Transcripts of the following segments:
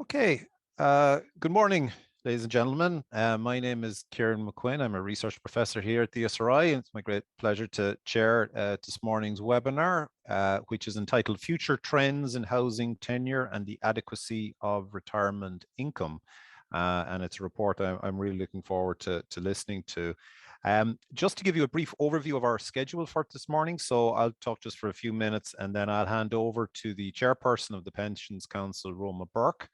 Okay, good morning, ladies and gentlemen. My name is Kieran McQuinn. I'm a research professor here at the ESRI, and it's my great pleasure to chair this morning's webinar, which is entitled Future Trends in Housing Tenure and the Adequacy of Retirement Income. And it's a report I'm really looking forward to listening to. Just to give you a brief overview of our schedule for this morning, so I'll talk just for a few minutes and then I'll hand over to the chairperson of the Pensions Council, Roma Burke,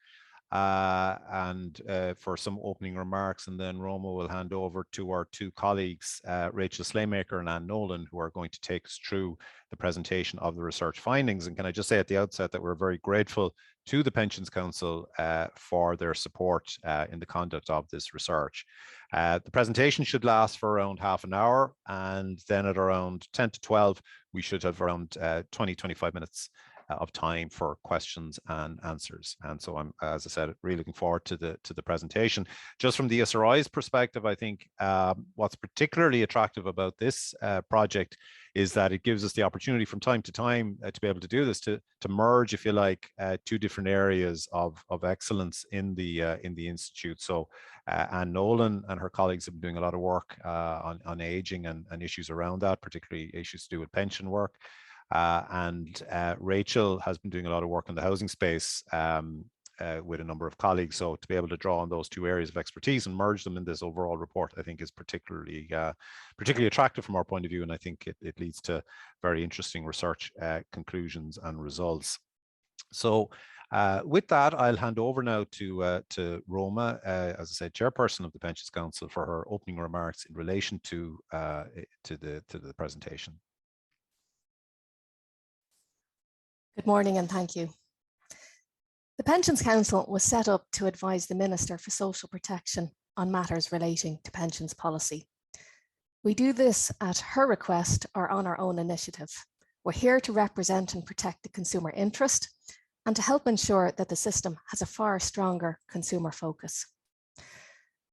for some opening remarks, and then Roma will hand over to our two colleagues, Rachel Slaymaker and Nolan, who are going to take us through the presentation of the research findings. And can I just say at the outset that we're very grateful to the Pensions Council for their support in the conduct of this research. The presentation should last for around half an hour, and then at around 10 to 12, we should have around 20-25 minutes of time for questions and answers. And so I'm, as I said, really looking forward to the presentation. Just from the ESRI's perspective, I think what's particularly attractive about this project is that it gives us the opportunity from time to time to be able to do this, to merge, if you like, two different areas of excellence in the institute. So Anne Nolan and her colleagues have been doing a lot of work on aging and issues around that, particularly issues to do with pension work. Rachel has been doing a lot of work in the housing space with a number of colleagues. So to be able to draw on those two areas of expertise and merge them in this overall report, I think is particularly attractive from our point of view. And I think it leads to very interesting research conclusions and results. So with that, I'll hand over now to Roma, as I said, chairperson of the Pensions Council, for her opening remarks in relation to the presentation. Good morning and thank you. The Pensions Council was set up to advise the Minister for Social Protection on matters relating to pensions policy. We do this at her request or on our own initiative. We're here to represent and protect the consumer interest and to help ensure that the system has a far stronger consumer focus.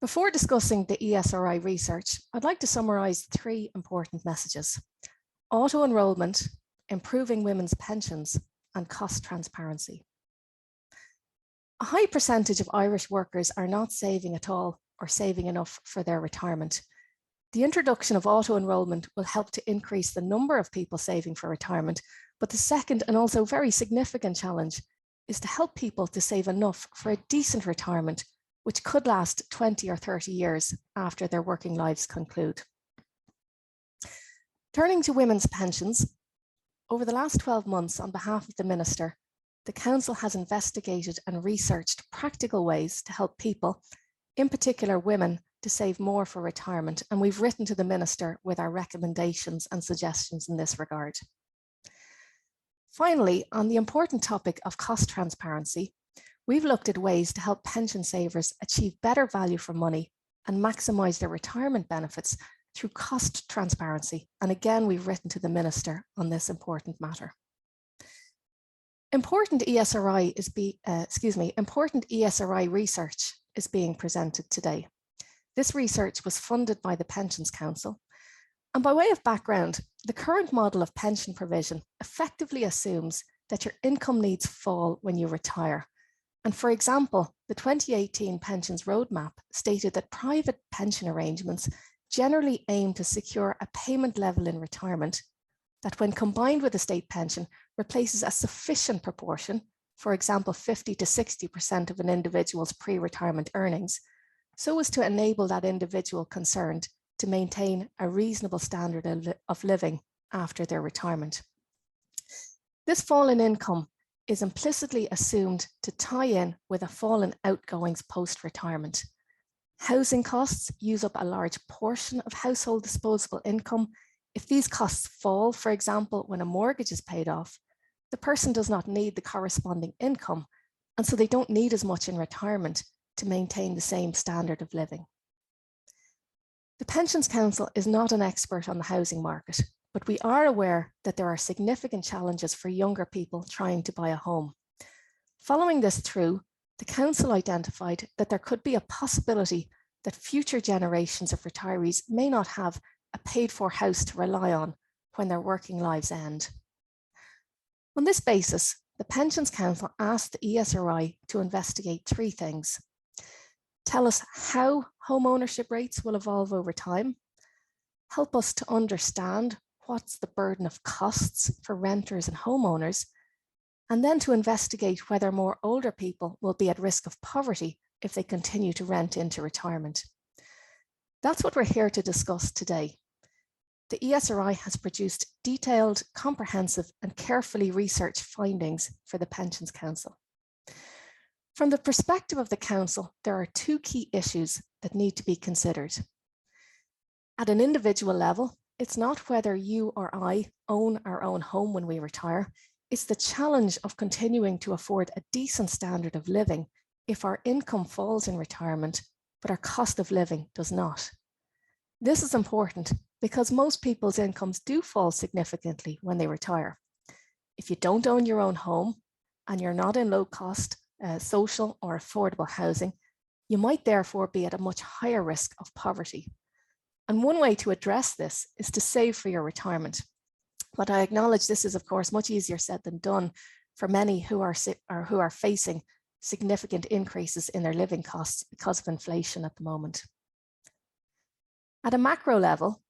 Before discussing the ESRI research, I'd like to summarise three important messages: auto-enrolment, improving women's pensions, and cost transparency. A high percentage of Irish workers are not saving at all or saving enough for their retirement. The introduction of auto-enrolment will help to increase the number of people saving for retirement, but the second and also very significant challenge is to help people to save enough for a decent retirement, which could last 20 or 30 years after their working lives conclude. Turning to women's pensions, over the last 12 months, on behalf of the Minister, the Council has investigated and researched practical ways to help people, in particular women, to save more for retirement, and we've written to the Minister with our recommendations and suggestions in this regard. Finally, on the important topic of cost transparency, we've looked at ways to help pension savers achieve better value for money and maximise their retirement benefits through cost transparency. And again, we've written to the Minister on this important matter. Important ESRI research is being presented today. This research was funded by the Pensions Council. And by way of background, the current model of pension provision effectively assumes that your income needs fall when you retire. And for example, the 2018 Pensions Roadmap stated that private pension arrangements generally aim to secure a payment level in retirement that, when combined with a state pension, replaces a sufficient proportion, for example, 50 to 60% of an individual's pre-retirement earnings, so as to enable that individual concerned to maintain a reasonable standard of living after their retirement. This fall in income is implicitly assumed to tie in with a fall in outgoings post-retirement. Housing costs use up a large portion of household disposable income. If these costs fall, for example, when a mortgage is paid off, the person does not need the corresponding income, and so they don't need as much in retirement to maintain the same standard of living. The Pensions Council is not an expert on the housing market, but we are aware that there are significant challenges for younger people trying to buy a home. Following this through, the Council identified that there could be a possibility that future generations of retirees may not have a paid-for house to rely on when their working lives end. On this basis, the Pensions Council asked the ESRI to investigate three things. Tell us how home ownership rates will evolve over time, help us to understand what's the burden of costs for renters and homeowners, and then to investigate whether more older people will be at risk of poverty if they continue to rent into retirement. That's what we're here to discuss today. The ESRI has produced detailed, comprehensive, and carefully researched findings for the Pensions Council. From the perspective of the Council, there are two key issues that need to be considered. At an individual level, it's not whether you or I own our own home when we retire, it's the challenge of continuing to afford a decent standard of living if our income falls in retirement, but our cost of living does not. This is important because most people's incomes do fall significantly when they retire. If you don't own your own home and you're not in low cost, social or affordable housing, you might therefore be at a much higher risk of poverty. And one way to address this is to save for your retirement. But I acknowledge this is, of course, much easier said than done for many who are facing significant increases in their living costs because of inflation at the moment. At a macro level,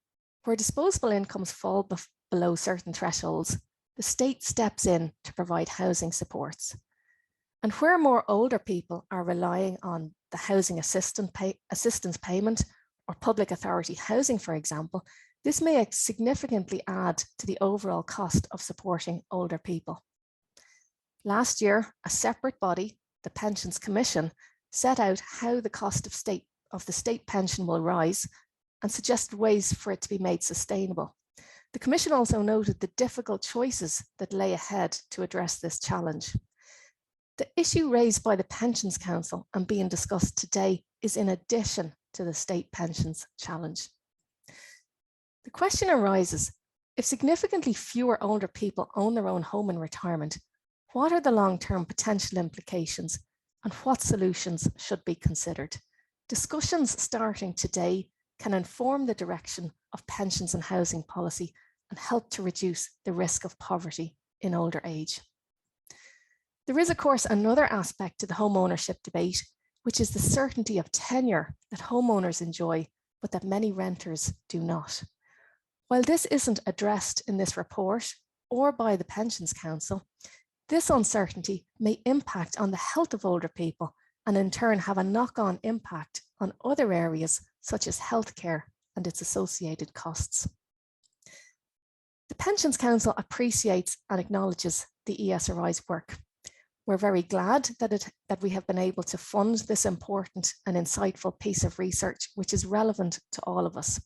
where disposable incomes fall below certain thresholds, the state steps in to provide housing supports. And where more older people are relying on the housing assistance payment or public authority housing, for example, this may significantly add to the overall cost of supporting older people. Last year, a separate body, the Pensions Commission, set out how the cost of the state pension will rise and suggested ways for it to be made sustainable. The Commission also noted the difficult choices that lay ahead to address this challenge. The issue raised by the Pensions Council and being discussed today is in addition to the state pensions challenge. The question arises, if significantly fewer older people own their own home in retirement, what are the long-term potential implications and what solutions should be considered? Discussions starting today can inform the direction of pensions and housing policy and help to reduce the risk of poverty in older age. There is, of course, another aspect to the home ownership debate, which is the certainty of tenure that homeowners enjoy, but that many renters do not. While this isn't addressed in this report or by the Pensions Council, this uncertainty may impact on the health of older people and in turn have a knock-on impact on other areas such as healthcare and its associated costs. The Pensions Council appreciates and acknowledges the ESRI's work. We're very glad that we have been able to fund this important and insightful piece of research, which is relevant to all of us.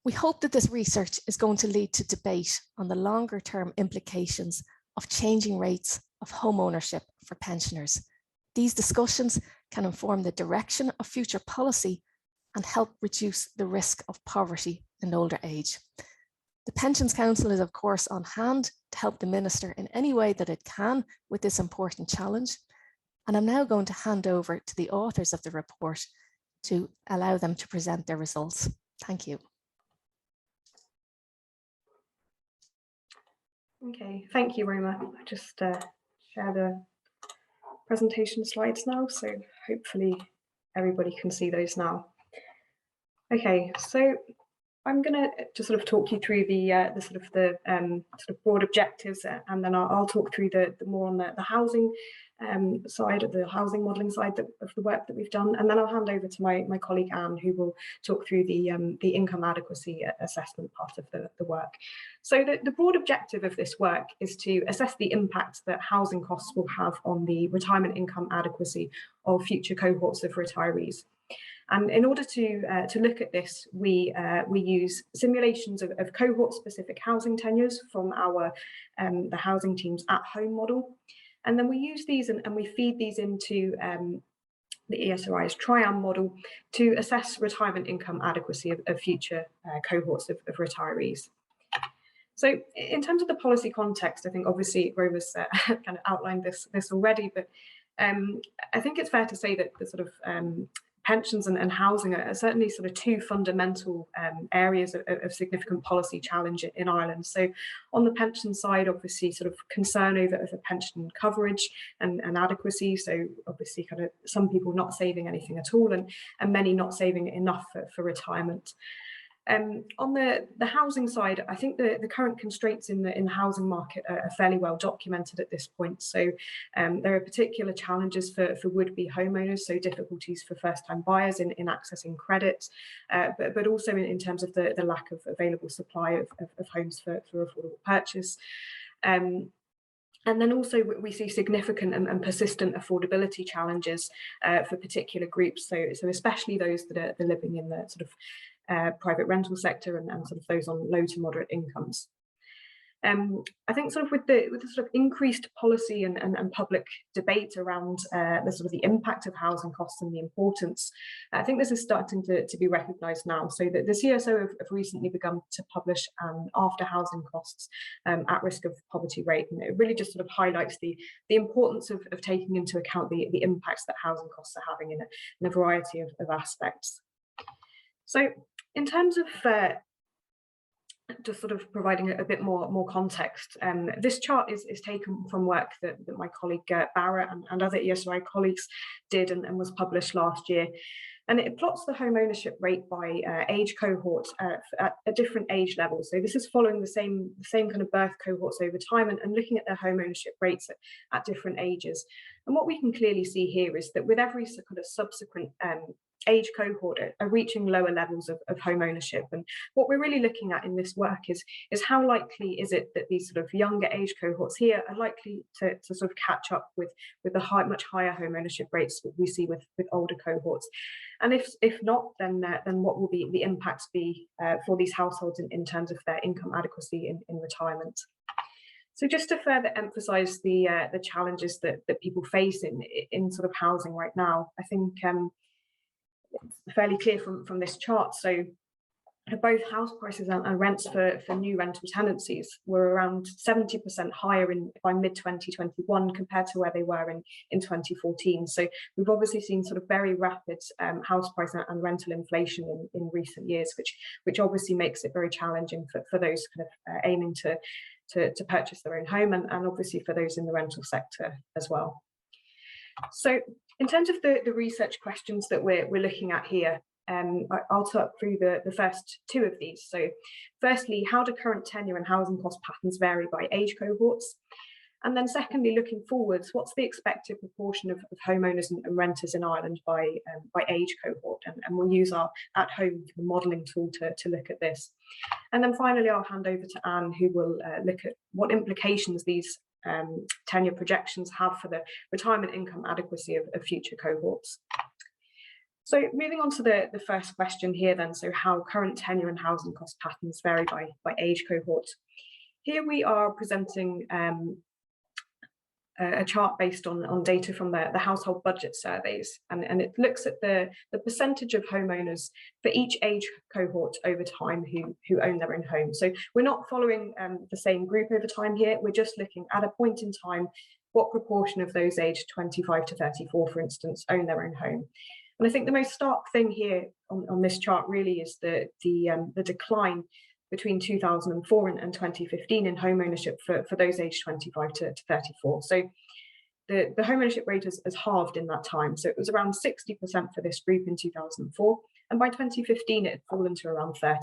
We hope that this research is going to lead to debate on the longer term implications of changing rates of home ownership for pensioners. These discussions can inform the direction of future policy and help reduce the risk of poverty in older age. The Pensions Council is, of course, on hand to help the Minister in any way that it can with this important challenge. And I'm now going to hand over to the authors of the report to allow them to present their results. Thank you. Okay, thank you, Roma. I just share the presentation slides now, so hopefully everybody can see those now. Okay, so I'm going to just sort of talk you through the sort of broad objectives, and then I'll talk through the more on the housing side of the housing modelling side of the work that we've done, and then I'll hand over to my colleague Anne, who will talk through the income adequacy assessment part of the work. So the broad objective of this work is to assess the impact that housing costs will have on the retirement income adequacy of future cohorts of retirees. And in order to look at this, we use simulations of cohort-specific housing tenures from our the housing team's at-home model, and then we use these and we feed these into the ESRI's TRIAM model to assess retirement income adequacy of future cohorts of retirees. So in terms of the policy context, I think obviously Roma's kind of outlined this already, but I think it's fair to say that the sort of pensions and housing are certainly sort of two fundamental areas of significant policy challenge in Ireland. So on the pension side, obviously sort of concern over pension coverage and adequacy. So obviously kind of some people not saving anything at all, and many not saving enough for retirement. On the housing side, I think the current constraints in the housing market are fairly well documented at this point. So there are particular challenges for would-be homeowners, so difficulties for first-time buyers in accessing credit, but also in terms of the lack of available supply of homes for affordable purchase. And then also we see significant and persistent affordability challenges for particular groups. So especially those that are living in the sort of private rental sector and sort of those on low to moderate incomes. I think sort of with the sort of increased policy and public debate around the sort of the impact of housing costs and the importance, I think this is starting to be recognised now. So that the CSO have recently begun to publish after housing costs at risk of poverty rate, and it really just sort of highlights the importance of taking into account the impacts that housing costs are having in a variety of aspects. So in terms of just sort of providing a bit more context, this chart is taken from work that my colleague Barrett and other ESRI colleagues did and was published last year. And it plots the home ownership rate by age cohort at a different age level. So this is following the same kind of birth cohorts over time and looking at their home ownership rates at different ages. And what we can clearly see here is that with every kind of subsequent age cohort are reaching lower levels of home ownership. And what we're really looking at in this work is how likely is it that these sort of younger age cohorts here are likely to sort of catch up with the much higher home ownership rates that we see with older cohorts. And if not, then what will the impacts be for these households in terms of their income adequacy in retirement? So just to further emphasise the challenges that people face in sort of housing right now, I think it's fairly clear from this chart. So both house prices and rents for new rental tenancies were around 70% higher by mid-2021 compared to where they were in 2014. So we've obviously seen sort of very rapid house price and rental inflation in recent years, which obviously makes it very challenging for those kind of aiming to purchase their own home, and obviously for those in the rental sector as well. So in terms of the research questions that we're looking at here, I'll talk through the first two of these. So firstly, how do current tenure and housing cost patterns vary by age cohorts? And then secondly, looking forwards, what's the expected proportion of homeowners and renters in Ireland by age cohort? And we'll use our at-home modelling tool to look at this. And then finally, I'll hand over to Anne, who will look at what implications these tenure projections have for the retirement income adequacy of future cohorts. So moving on to the first question here then, so how current tenure and housing cost patterns vary by age cohort. Here we are presenting a chart based on data from the household budget surveys, and it looks at the percentage of homeowners for each age cohort over time who own their own home. So we're not following the same group over time here, we're just looking at a point in time, what proportion of those aged 25 to 34, for instance, own their own home. And I think the most stark thing here on this chart really is the decline between 2004 and 2015 in home ownership for those aged 25 to 34. So the home ownership rate has halved in that time. So it was around 60% for this group in 2004, and by 2015 it had fallen to around 30%.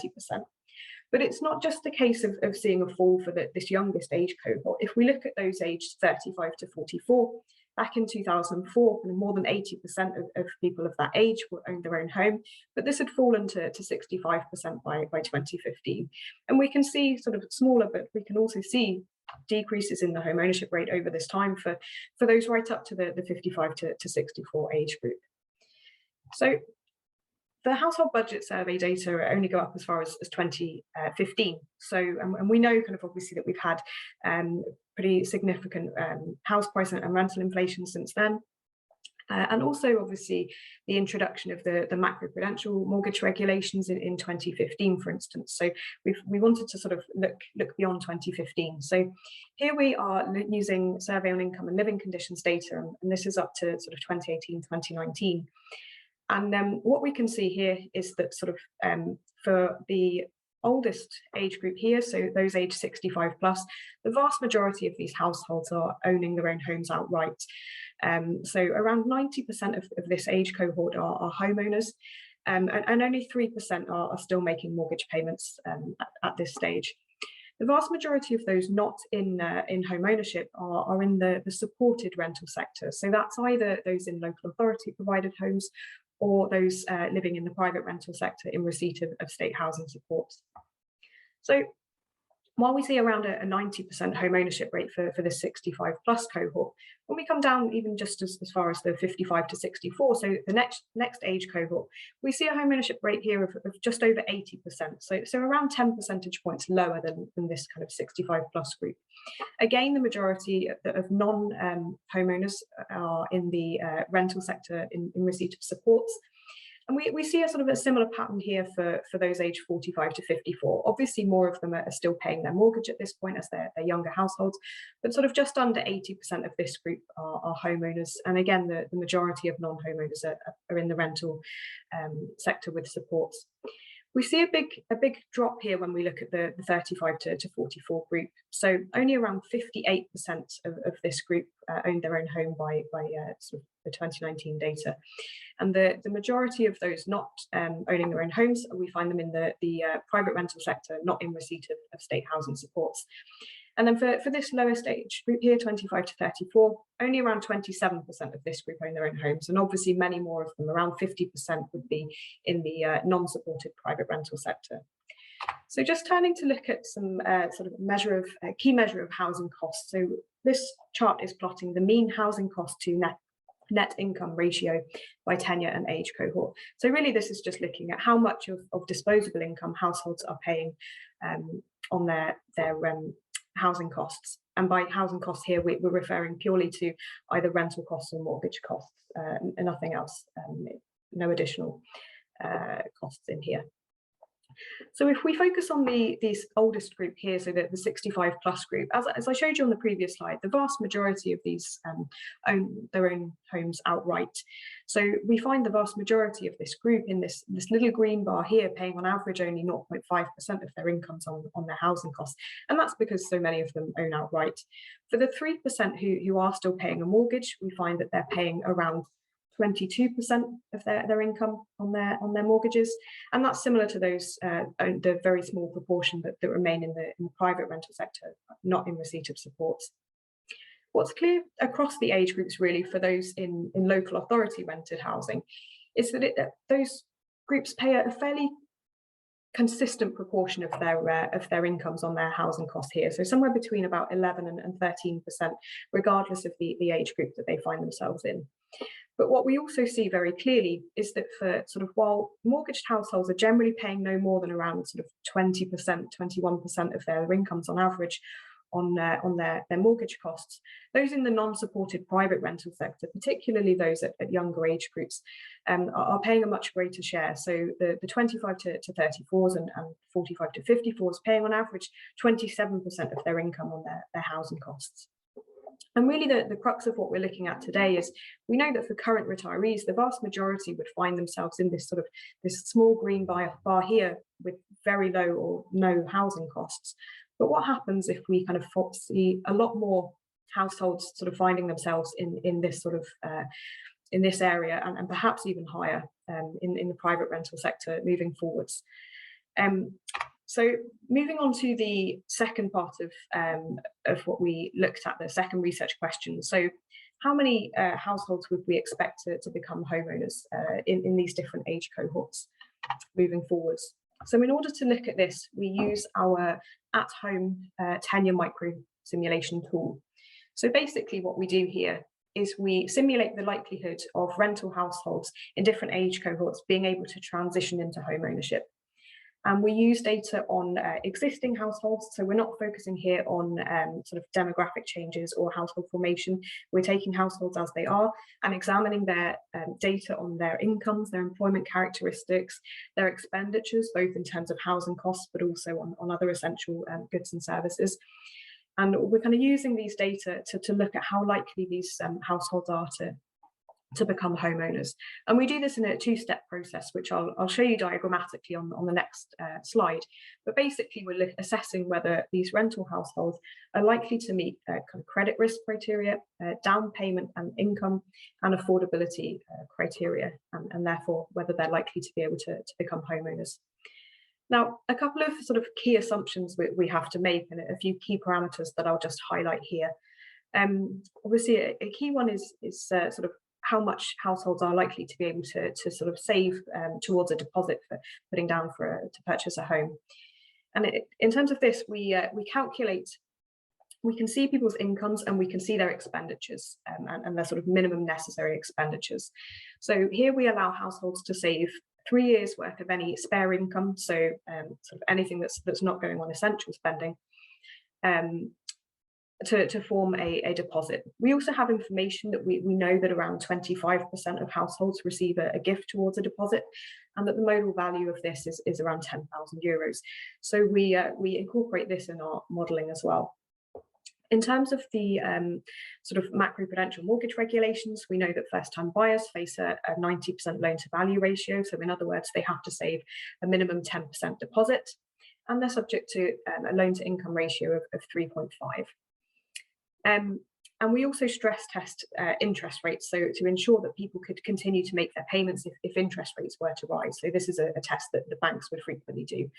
But it's not just a case of seeing a fall for this youngest age cohort. If we look at those aged 35 to 44, back in 2004, more than 80% of people of that age owned their own home, but this had fallen to 65% by 2015. And we can see sort of smaller, but we can also see decreases in the home ownership rate over this time for those right up to the 55 to 64 age group. So the household budget survey data only go up as far as 2015. So, and we know kind of obviously that we've had pretty significant house price and rental inflation since then. And also obviously the introduction of the macroprudential mortgage regulations in 2015, for instance. So we wanted to sort of look beyond 2015. So here we are using survey on income and living conditions data, and this is up to sort of 2018, 2019. And what we can see here is that sort of for the oldest age group here, so those aged 65 plus, the vast majority of these households are owning their own homes outright. So around 90% of this age cohort are homeowners, and only 3% are still making mortgage payments at this stage. The vast majority of those not in home ownership are in the supported rental sector. So that's either those in local authority provided homes or those living in the private rental sector in receipt of state housing supports. So while we see around a 90% home ownership rate for the 65 plus cohort, when we come down even just as far as the 55 to 64, so the next age cohort, we see a home ownership rate here of just over 80%. So around 10 percentage points lower than this kind of 65 plus group. Again, the majority of non-homeowners are in the rental sector in receipt of supports. And we see a sort of a similar pattern here for those aged 45 to 54. Obviously, more of them are still paying their mortgage at this point as they're younger households, but sort of just under 80% of this group are homeowners. And again, the majority of non-homeowners are in the rental sector with supports. We see a big drop here when we look at the 35 to 44 group. So only around 58% of this group owned their own home by sort of the 2019 data. And the majority of those not owning their own homes, we find them in the private rental sector, not in receipt of state housing supports. And then for this lowest age group here, 25 to 34, only around 27% of this group own their own homes. And obviously many more of them, around 50% would be in the non-supported private rental sector. So just turning to look at some sort of key measure of housing costs. So this chart is plotting the mean housing cost to net income ratio by tenure and age cohort. So really this is just looking at how much of disposable income households are paying on their housing costs. And by housing costs here, we're referring purely to either rental costs or mortgage costs, and nothing else, no additional costs in here. So if we focus on this oldest group here, so the 65 plus group, as I showed you on the previous slide, the vast majority of these own their own homes outright. So we find the vast majority of this group in this little green bar here paying on average only 0.5% of their incomes on their housing costs. And that's because so many of them own outright. For the 3% who are still paying a mortgage, we find that they're paying around 22% of their income on their mortgages, and that's similar to those the very small proportion that remain in the private rental sector, not in receipt of supports. What's clear across the age groups really for those in local authority rented housing is that those groups pay a fairly consistent proportion of their incomes on their housing costs here, so somewhere between about 11 and 13%, regardless of the age group that they find themselves in. But what we also see very clearly is that for sort of while mortgaged households are generally paying no more than around sort of 20%, 21% of their incomes on average on their mortgage costs, those in the non-supported private rental sector, particularly those at younger age groups, are paying a much greater share. So the 25 to 34s and 45 to 54s paying on average 27% of their income on their housing costs. And really the crux of what we're looking at today is we know that for current retirees, the vast majority would find themselves in this small green bar here with very low or no housing costs. But what happens if we kind of see a lot more households sort of finding themselves in this sort of in this area and perhaps even higher in the private rental sector moving forwards? So moving on to the second part of what we looked at, the second research question. So how many households would we expect to become homeowners in these different age cohorts moving forwards? So in order to look at this, we use our at-home tenure micro simulation tool. So basically what we do here is we simulate the likelihood of rental households in different age cohorts being able to transition into home ownership. And we use data on existing households, so we're not focusing here on sort of demographic changes or household formation. We're taking households as they are and examining their data on their incomes, their employment characteristics, their expenditures, both in terms of housing costs, but also on other essential goods and services. And we're kind of using these data to look at how likely these households are to to become homeowners. And we do this in a two-step process, which I'll show you diagrammatically on the next slide. But basically, we're assessing whether these rental households are likely to meet kind of credit risk criteria, down payment and income, and affordability criteria, and therefore whether they're likely to be able to become homeowners. Now, a couple of sort of key assumptions we have to make, and a few key parameters that I'll just highlight here. Obviously, a key one is sort of how much households are likely to be able to sort of save towards a deposit for putting down to purchase a home. And in terms of this, we calculate, we can see people's incomes and we can see their expenditures and their sort of minimum necessary expenditures. So here we allow households to save 3 years worth of any spare income, so sort of anything that's not going on essential spending, to form a deposit. We also have information that we know that around 25% of households receive a gift towards a deposit, and that the modal value of this is around €10,000. So we incorporate this in our modelling as well. In terms of the sort of macroprudential mortgage regulations, we know that first-time buyers face a 90% loan-to-value ratio. So in other words, they have to save a minimum 10% deposit, and they're subject to a loan-to-income ratio of 3.5. And we also stress test interest rates, so to ensure that people could continue to make their payments if interest rates were to rise. So this is a test that the banks would frequently do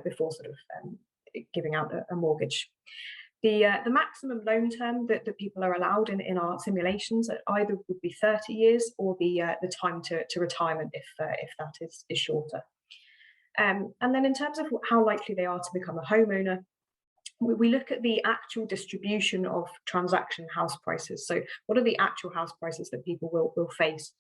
before sort of giving out a mortgage. The maximum loan term that people are allowed in our simulations either would be 30 years or the time to retirement if that is shorter. And then in terms of how likely they are to become a homeowner, we look at the actual distribution of transaction house prices. So what are the actual house prices that people will face?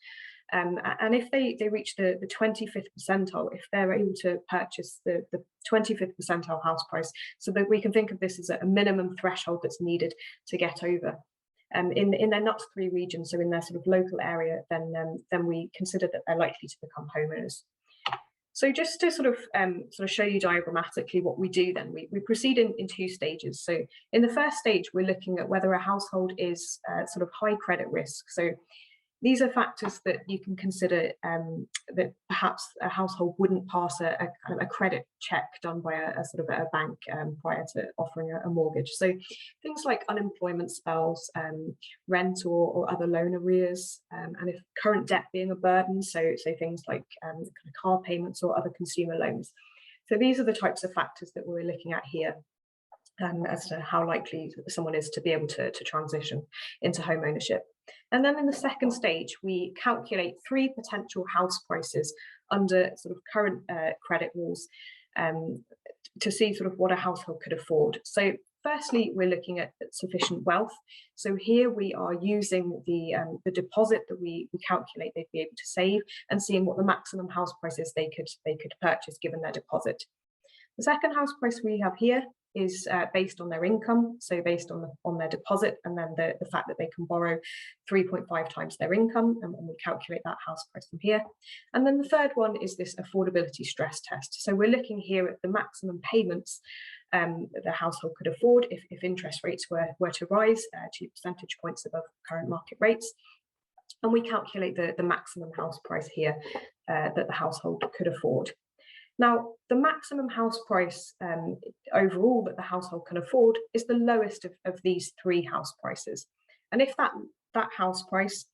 And if they reach the 25th percentile, if they're able to purchase the 25th percentile house price, so that we can think of this as a minimum threshold that's needed to get over. In their NUTS 3 region, so in their sort of local area, then we consider that they're likely to become homeowners. So just to sort of show you diagrammatically what we do then, we proceed in two stages. So in the first stage, we're looking at whether a household is sort of high credit risk. So these are factors that you can consider that perhaps a household wouldn't pass a credit check done by a sort of a bank prior to offering a mortgage. So things like unemployment spells, rent or other loan arrears, and if current debt being a burden, so things like kind of car payments or other consumer loans. So these are the types of factors that we're looking at here as to how likely someone is to be able to transition into home ownership. And then in the second stage, we calculate 3 potential house prices under sort of current credit rules to see sort of what a household could afford. So firstly, we're looking at sufficient wealth. So here we are using the deposit that we calculate they'd be able to save and seeing what the maximum house price is they could purchase given their deposit. The second house price we have here is based on their income, so based on their deposit, and then the fact that they can borrow 3.5 times their income, and we calculate that house price from here. And then the third one is this affordability stress test. So we're looking here at the maximum payments that the household could afford if interest rates were to rise 2 percentage points above current market rates. And we calculate the maximum house price here that the household could afford. Now, the maximum house price overall that the household can afford is the lowest of these 3 house prices. And if that house price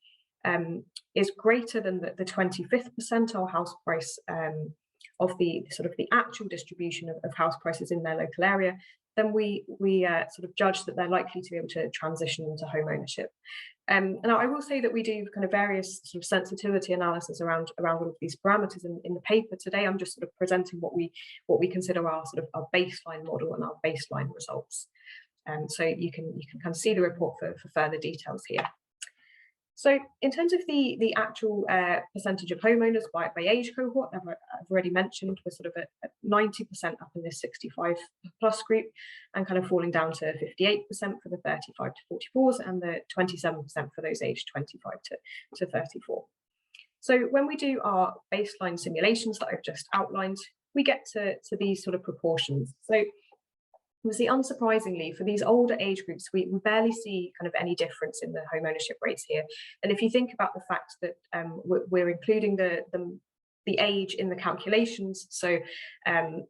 is greater than the 25th percentile house price of the sort of the actual distribution of house prices in their local area, then we sort of judge that they're likely to be able to transition into home ownership. Now, I will say that we do kind of various sort of sensitivity analysis around all of these parameters in the paper today. I'm just sort of presenting what we consider our sort of our baseline model and our baseline results. So you can kind of see the report for further details here. So in terms of the actual percentage of homeowners by age cohort, I've already mentioned we're sort of at 90% up in this 65 plus group, and kind of falling down to 58% for the 35 to 44s and the 27% for those aged 25 to 34. So when we do our baseline simulations that I've just outlined, we get to these sort of proportions. So Obviously, unsurprisingly, for these older age groups, we barely see kind of any difference in the home ownership rates here. And if you think about the fact that we're including the age in the calculations, so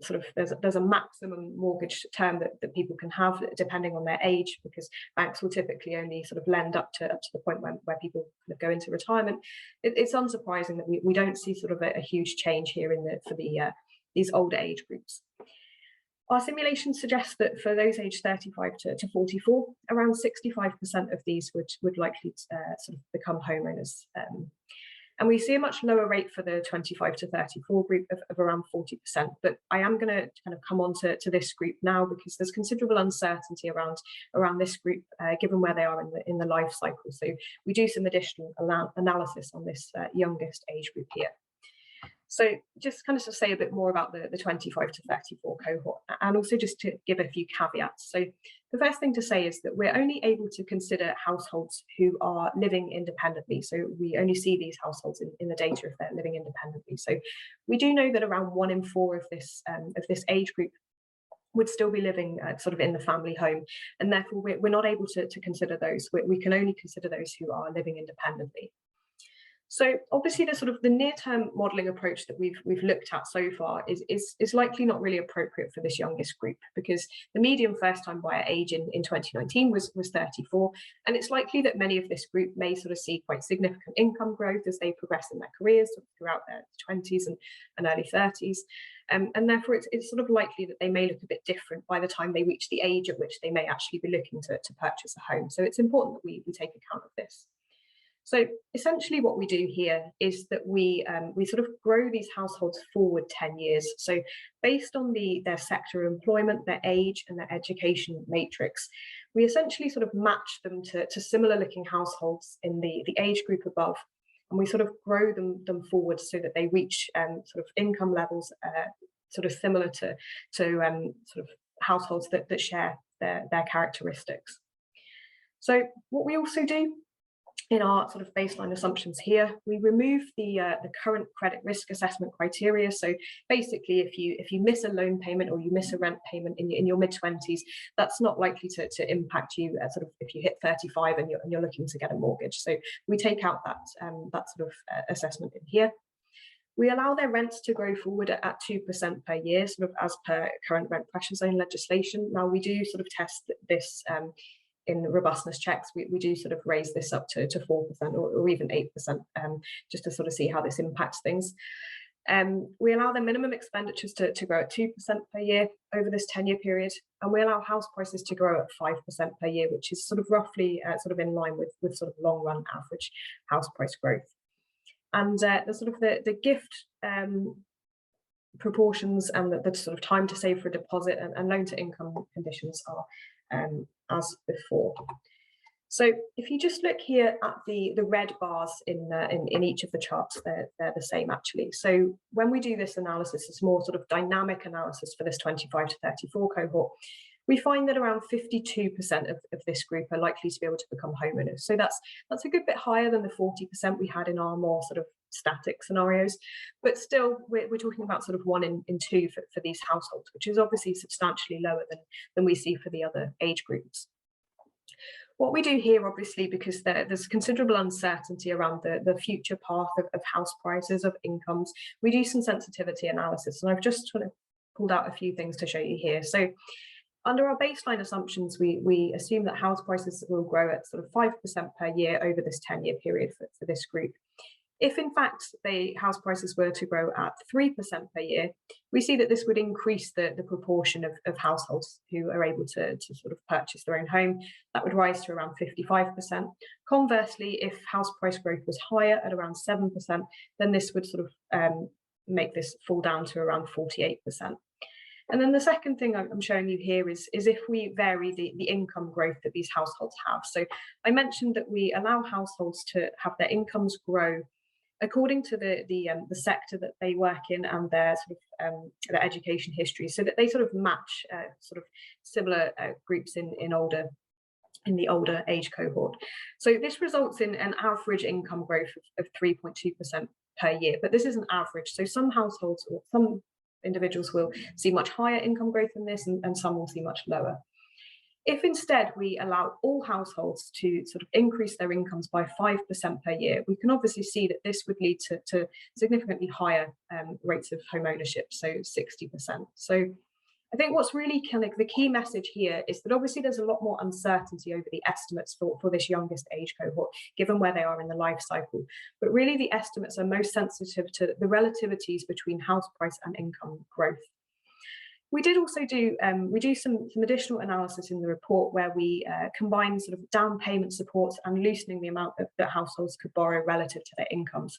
sort of there's a maximum mortgage term that people can have depending on their age, because banks will typically only sort of lend up to the point where people kind of go into retirement. It's unsurprising that we don't see sort of a huge change here for these older age groups. Our simulations suggest that for those aged 35 to 44, around 65% of these would likely sort of become homeowners. And we see a much lower rate for the 25 to 34 group of around 40%. But I am going to kind of come on to this group now, because there's considerable uncertainty around this group, given where they are in the life cycle. So we do some additional analysis on this youngest age group here. So just kind of to say a bit more about the 25 to 34 cohort, and also just to give a few caveats. So the first thing to say is that we're only able to consider households who are living independently. So we only see these households in the data if they're living independently. So we do know that around 1 in 4 of this age group would still be living sort of in the family home, and therefore we're not able to consider those. We can only consider those who are living independently. So obviously the sort of the near-term modelling approach that we've looked at so far is likely not really appropriate for this youngest group, because the median first-time buyer age in 2019 was 34, and it's likely that many of this group may sort of see quite significant income growth as they progress in their careers throughout their 20s and early 30s, and therefore it's sort of likely that they may look a bit different by the time they reach the age at which they may actually be looking to purchase a home. So it's important that we take account of this. So essentially what we do here is that we sort of grow these households forward 10 years. So based on their sector of employment, their age and their education matrix, we essentially sort of match them to similar looking households in the age group above. And we sort of grow them forward so that they reach sort of income levels sort of similar to sort of households that share their characteristics. So what we also do in our sort of baseline assumptions here, we remove the current credit risk assessment criteria. So basically, if you miss a loan payment or you miss a rent payment in your mid-20s, that's not likely to impact you sort of if you hit 35 and you're looking to get a mortgage. So we take out that sort of assessment in here. We allow their rents to grow forward at 2% per year, sort of as per current rent pressure zone legislation. Now we do sort of test this in robustness checks. We do sort of raise this up to 4% or even 8%, just to sort of see how this impacts things. We allow their minimum expenditures to grow at 2% per year over this 10-year period, and we allow house prices to grow at 5% per year, which is sort of roughly sort of in line with sort of long run average house price growth. And the sort of the gift proportions and the sort of time to save for a deposit and loan to income conditions are as before. So if you just look here at the red bars in each of the charts, they're the same actually. So when we do this analysis, it's more sort of dynamic analysis for this 25 to 34 cohort, we find that around 52% of this group are likely to be able to become homeowners. So that's a good bit higher than the 40% we had in our more sort of static scenarios, but still we're talking about sort of 1 in 2 for these households, which is obviously substantially lower than we see for the other age groups. What we do here, obviously, because there's considerable uncertainty around the future path of house prices, of incomes, we do some sensitivity analysis, and I've just sort of pulled out a few things to show you here. So under our baseline assumptions, we assume that house prices will grow at sort of 5% per year over this 10-year period for this group. If in fact house prices were to grow at 3% per year, we see that this would increase the proportion of households who are able to sort of purchase their own home. That would rise to around 55%. Conversely, if house price growth was higher at around 7%, then this would sort of make this fall down to around 48%. And then the second thing I'm showing you here is if we vary the income growth that these households have. So I mentioned that we allow households to have their incomes grow according to the sector that they work in and their sort of their education history, so that they sort of match sort of similar groups in the older age cohort. So this results in an average income growth of 3.2% per year, but this is an average. So some households or some individuals will see much higher income growth than this, and some will see much lower. If instead we allow all households to sort of increase their incomes by 5% per year, we can obviously see that this would lead to significantly higher rates of home ownership, so 60%. So I think what's really kind of the key message here is that obviously there's a lot more uncertainty over the estimates for this youngest age cohort, given where they are in the life cycle. But really the estimates are most sensitive to the relativities between house price and income growth. We did also do some additional analysis in the report where we combine sort of down payment supports and loosening the amount that households could borrow relative to their incomes.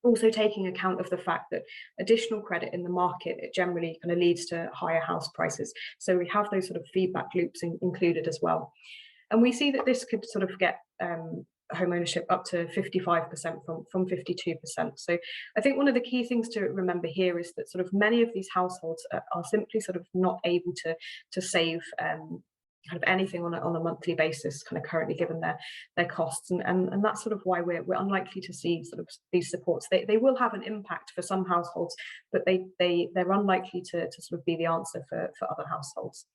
Also taking account of the fact that additional credit in the market, it generally kind of leads to higher house prices. So we have those sort of feedback loops included as well. And we see that this could sort of get home ownership up to 55% from 52%. So I think one of the key things to remember here is that sort of many of these households are simply sort of not able to save kind of anything on a monthly basis, kind of currently, given their costs, and that's sort of why we're unlikely to see sort of these supports. They will have an impact for some households, but they're unlikely to sort of be the answer for other households.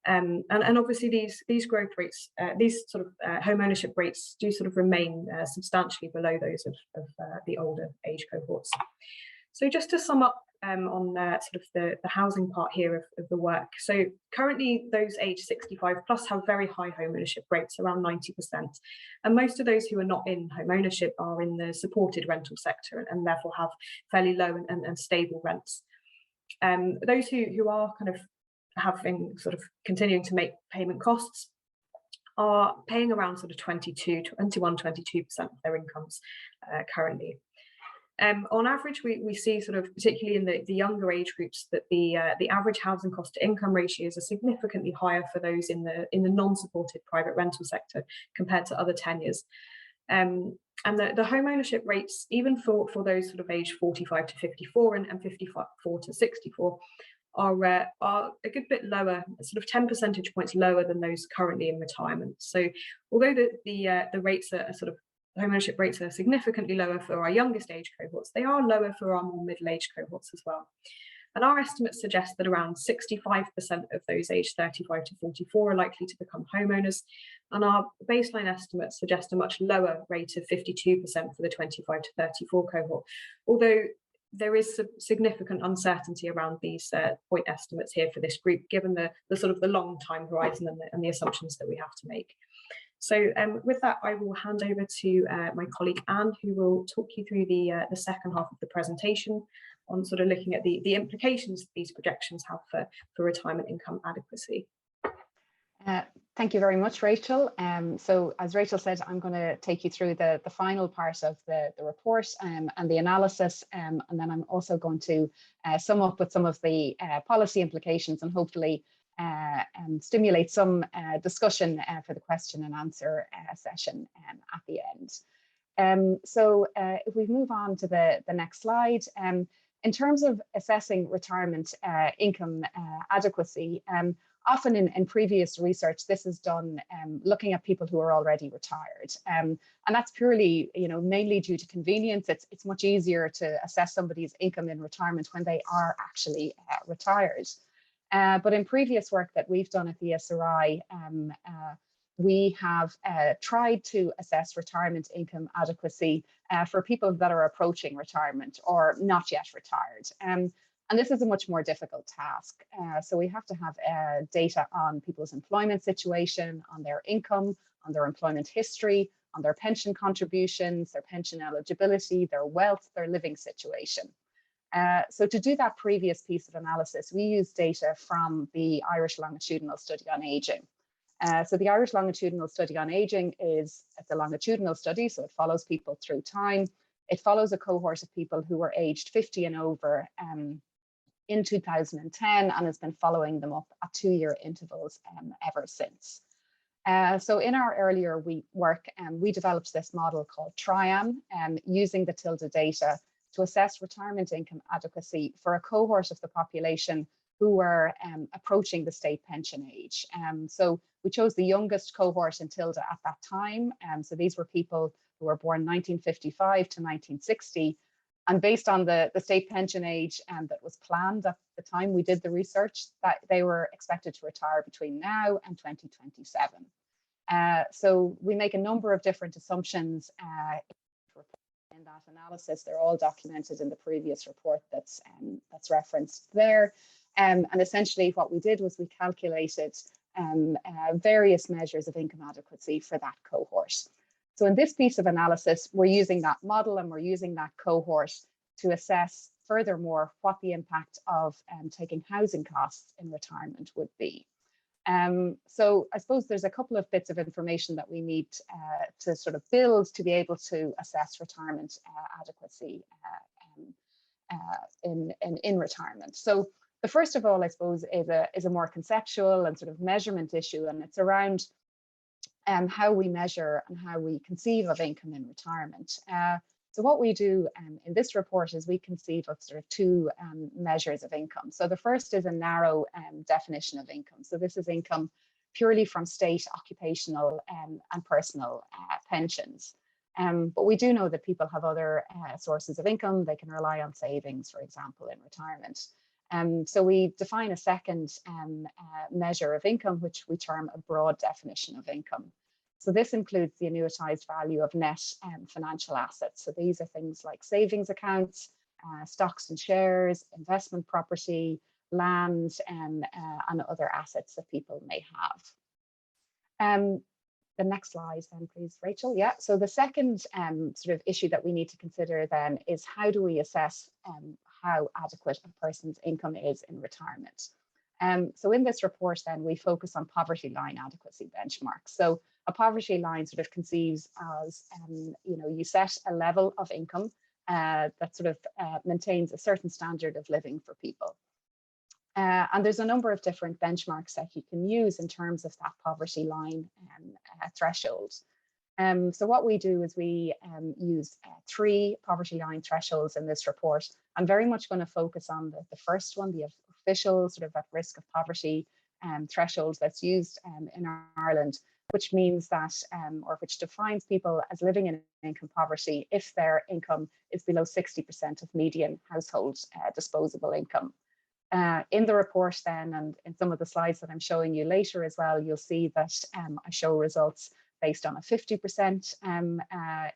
And obviously these growth rates, these sort of home ownership rates do sort of remain substantially below those of the older age cohorts. So just to sum up on sort of the housing part here of the work. So currently those aged 65 plus have very high home ownership rates, around 90%. And most of those who are not in home ownership are in the supported rental sector and therefore have fairly low and stable rents. Those who are kind of having sort of continuing to make payment costs are paying around sort of 22% of their incomes currently. On average, we see sort of, particularly in the younger age groups, that the average housing cost to income ratios are significantly higher for those in the non-supported private rental sector compared to other tenures. And the home ownership rates, even for those sort of age 45 to 54 and 54 to 64, are a good bit lower, sort of 10 percentage points lower than those currently in retirement. So although the rates are sort of home ownership rates are significantly lower for our youngest age cohorts, they are lower for our more middle-aged cohorts as well. And our estimates suggest that around 65% of those aged 35 to 44 are likely to become homeowners. And our baseline estimates suggest a much lower rate of 52% for the 25 to 34 cohort, although there is significant uncertainty around these point estimates here for this group, given the sort of the long time horizon and the assumptions that we have to make. So with that, I will hand over to my colleague Anne, who will talk you through the second half of the presentation on sort of looking at the implications that these projections have for retirement income adequacy. Thank you very much, Rachel. So as Rachel said, I'm going to take you through the final part of the report and the analysis, and then I'm also going to sum up with some of the policy implications and hopefully stimulate some discussion for the question and answer session at the end. So if we move on to the next slide, in terms of assessing retirement income adequacy, often in previous research, this is done looking at people who are already retired. And that's purely, mainly due to convenience. It's much easier to assess somebody's income in retirement when they are actually retired. But in previous work that we've done at the ESRI, we have tried to assess retirement income adequacy for people that are approaching retirement or not yet retired. And this is a much more difficult task. So we have to have data on people's employment situation, on their income, on their employment history, on their pension contributions, their pension eligibility, their wealth, their living situation. So to do that previous piece of analysis, we use data from the Irish Longitudinal Study on Aging. So the Irish Longitudinal Study on Aging it's a longitudinal study, so it follows people through time. It follows a cohort of people who were aged 50 and over in 2010 and has been following them up at 2-year intervals ever since. So in our earlier work, we developed this model called TRIAM using the TILDA data to assess retirement income adequacy for a cohort of the population who were approaching the state pension age. So we chose the youngest cohort in TILDA at that time. So these were people who were born 1955 to 1960. And based on the state pension age that was planned at the time we did the research, that they were expected to retire between now and 2027. So we make a number of different assumptions in that analysis. They're all documented in the previous report that's referenced there. And essentially what we did was we calculated various measures of income adequacy for that cohort. So in this piece of analysis, we're using that model and we're using that cohort to assess furthermore what the impact of taking housing costs in retirement would be. So I suppose there's a couple of bits of information that we need to sort of build to be able to assess retirement adequacy in retirement. So the first of all, I suppose, is a more conceptual and sort of measurement issue, and it's around how we measure and how we conceive of income in retirement. So what we do in this report is we conceive of sort of two measures of income. So the first is a narrow definition of income. So this is income purely from state, occupational and personal pensions. But we do know that people have other sources of income. They can rely on savings, for example, in retirement. So we define a second measure of income, which we term a broad definition of income. So this includes the annuitized value of net financial assets. So these are things like savings accounts, stocks and shares, investment property, land, and other assets that people may have. The next slide then, please, Rachel. Yeah, so the second sort of issue that we need to consider then is how do we assess how adequate a person's income is in retirement. So in this report then we focus on poverty line adequacy benchmarks. So a poverty line sort of conceives as, you set a level of income that sort of maintains a certain standard of living for people. And there's a number of different benchmarks that you can use in terms of that poverty line threshold. So what we do is we use 3 poverty line thresholds in this report. I'm very much going to focus on the first one, the official sort of at risk of poverty threshold that's used in Ireland, which means that, or which defines people as living in income poverty if their income is below 60% of median household disposable income. In the report then, and in some of the slides that I'm showing you later as well, you'll see that I show results based on a 50%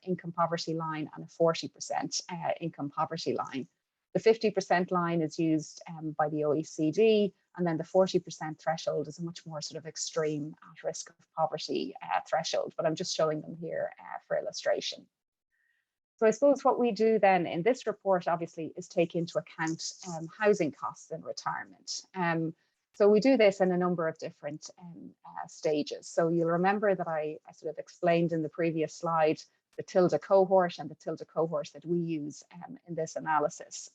income poverty line and a 40% income poverty line. The 50% line is used by the OECD, and then the 40% threshold is a much more sort of extreme at risk of poverty threshold, but I'm just showing them here for illustration. So I suppose what we do then in this report obviously is take into account housing costs in retirement. So we do this in a number of different stages. So you'll remember that I sort of explained in the previous slide the tilde cohort and the tilde cohort that we use in this analysis.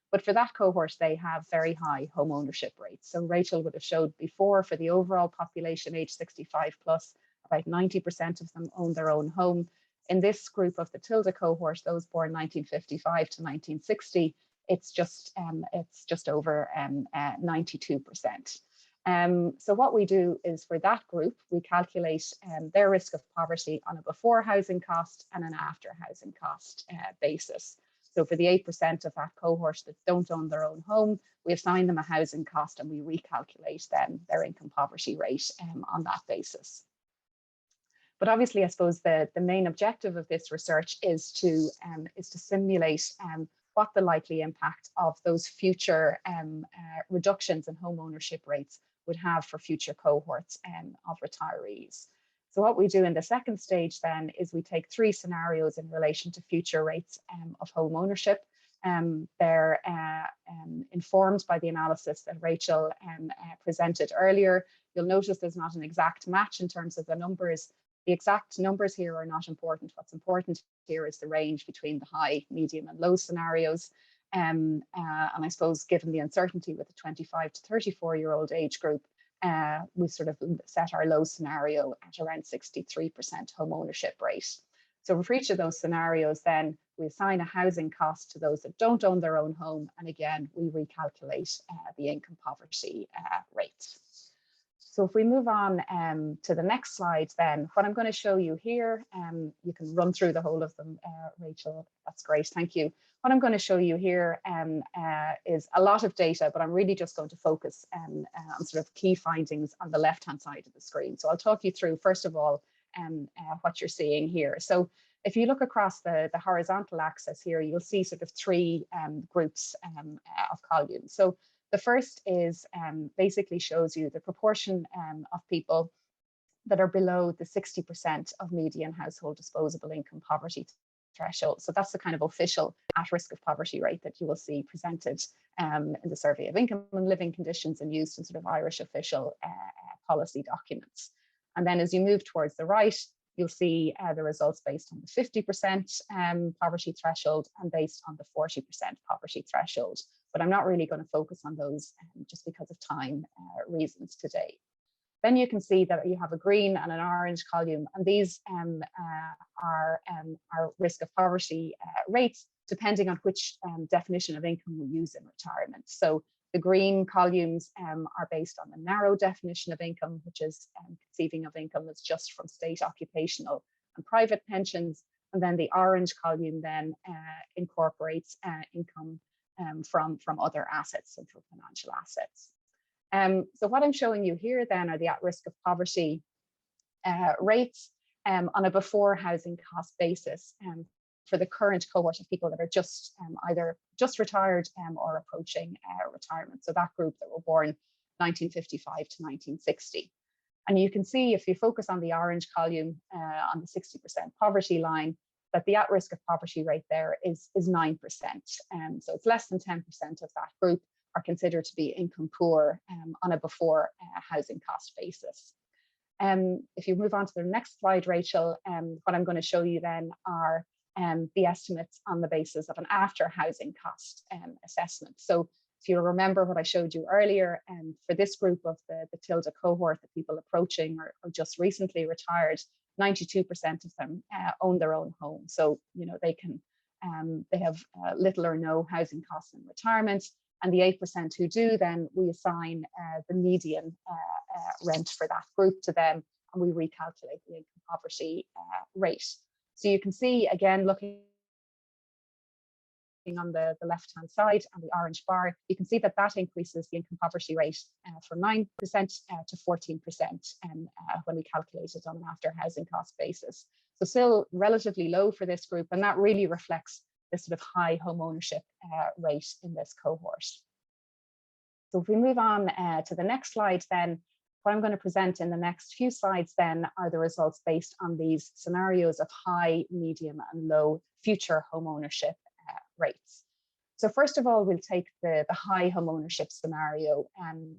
But for that cohort, they have very high home ownership rates. So Rachel would have showed before for the overall population age 65 plus, about 90% of them own their own home. In this group of the tilde cohort, those born 1955 to 1960, it's just over 92%. So what we do is for that group, we calculate their risk of poverty on a before housing cost and an after housing cost basis. So for the 8% of that cohort that don't own their own home, we assign them a housing cost and we recalculate then their income poverty rate on that basis. But obviously, I suppose the main objective of this research is to simulate what the likely impact of those future reductions in home ownership rates would have for future cohorts of retirees. So what we do in the second stage then is we take 3 scenarios in relation to future rates of home ownership. They're informed by the analysis that Rachel presented earlier. You'll notice there's not an exact match in terms of the numbers. The exact numbers here are not important. What's important here is the range between the high, medium and low scenarios. And I suppose given the uncertainty with the 25 to 34-year-old age group, we sort of set our low scenario at around 63% home ownership rate. So for each of those scenarios, then we assign a housing cost to those that don't own their own home. And again, we recalculate the income poverty rate. So if we move on to the next slide, then what I'm going to show you here, you can run through the whole of them, Rachel. That's great, thank you. What I'm going to show you here is a lot of data, but I'm really just going to focus on sort of key findings on the left-hand side of the screen. So I'll talk you through, first of all, what you're seeing here. So if you look across the horizontal axis here, you'll see sort of three groups of columns. So the first is basically shows you the proportion of people that are below the 60% of median household disposable income poverty threshold. So that's the kind of official at risk of poverty rate that you will see presented in the Survey of Income and Living Conditions and used in sort of Irish official policy documents. And then as you move towards the right, you'll see the results based on the 50% poverty threshold and based on the 40% poverty threshold. But I'm not really going to focus on those just because of time reasons today. Then you can see that you have a green and an orange column, and these are risk of poverty rates, depending on which definition of income we use in retirement. So the green columns are based on the narrow definition of income, which is conceiving of income as just from state occupational and private pensions. And then the orange column then incorporates income from other assets, so from financial assets. So what I'm showing you here then are the at-risk of poverty rates on a before housing cost basis for the current cohort of people that are just either just retired or approaching retirement. So that group that were born 1955 to 1960. And you can see if you focus on the orange column on the 60% poverty line, that the at-risk of poverty rate there is 9%. So it's less than 10% of that group are considered to be income poor on a before housing cost basis. If you move on to the next slide, Rachel, what I'm going to show you then are the estimates on the basis of an after housing cost assessment. So if you remember what I showed you earlier, for this group of the Tilda cohort, the people approaching or just recently retired, 92% of them own their own home. So, you know, they have little or no housing costs in retirement. And the 8% who do, then we assign the median rent for that group to them, and we recalculate the income poverty rate. So you can see, again, looking on the left-hand side and the orange bar, you can see that that increases the income poverty rate from 9% to 14% when we calculate it on an after housing cost basis. So still relatively low for this group, and that really reflects this sort of high home ownership rate in this cohort. So if we move on to the next slide, then what I'm going to present in the next few slides then are the results based on these scenarios of high, medium and low future home ownership rates. So first of all, we'll take the high home ownership scenario,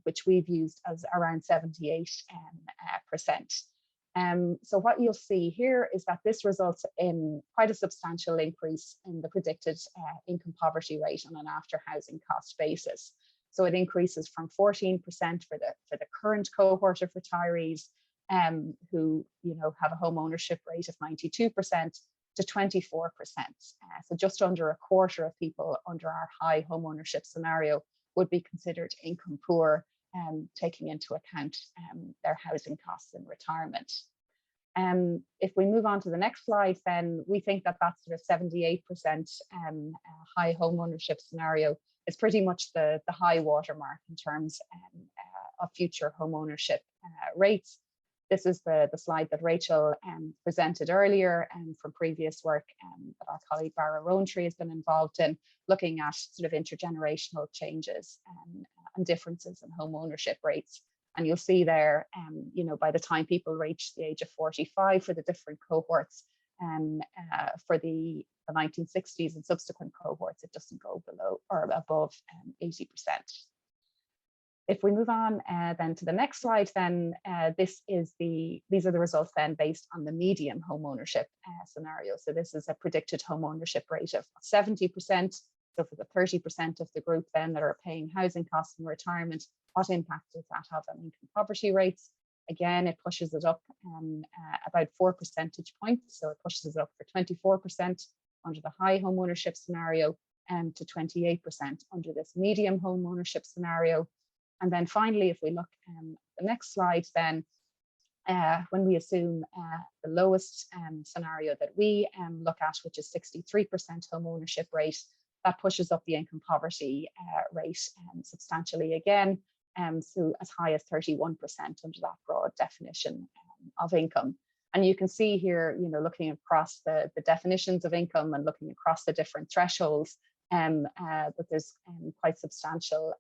which we've used as around 78%. So what you'll see here is that this results in quite a substantial increase in the predicted income poverty rate on an after housing cost basis. So it increases from 14% for the current cohort of retirees who, you know, have a home ownership rate of 92% to 24%. So just under a quarter of people under our high home ownership scenario would be considered income poor, taking into account their housing costs in retirement. If we move on to the next slide, then we think that that sort of 78% high home ownership scenario is pretty much the high watermark in terms of future home ownership rates. This is the slide that Rachel presented earlier from previous work that our colleague Barra Rowntree has been involved in, looking at sort of intergenerational changes and differences in home ownership rates. And you'll see there, you know, by the time people reach the age of 45 for the different cohorts, for the 1960s and subsequent cohorts, it doesn't go below or above 80%. If we move on then to the next slide, then these are the results then based on the median home ownership scenario. So this is a predicted home ownership rate of 70%. So for the 30% of the group then that are paying housing costs in retirement, what impact does that have on income poverty rates? Again, it pushes it up about 4 percentage points. So it pushes it up for 24% under the high home ownership scenario and to 28% under this medium home ownership scenario. And then finally, if we look at the next slide, then when we assume the lowest scenario that we look at, which is 63% home ownership rate, that pushes up the income poverty rate substantially again, to as high as 31% under that broad definition of income. And you can see here, you know, looking across the definitions of income and looking across the different thresholds, that there's quite substantial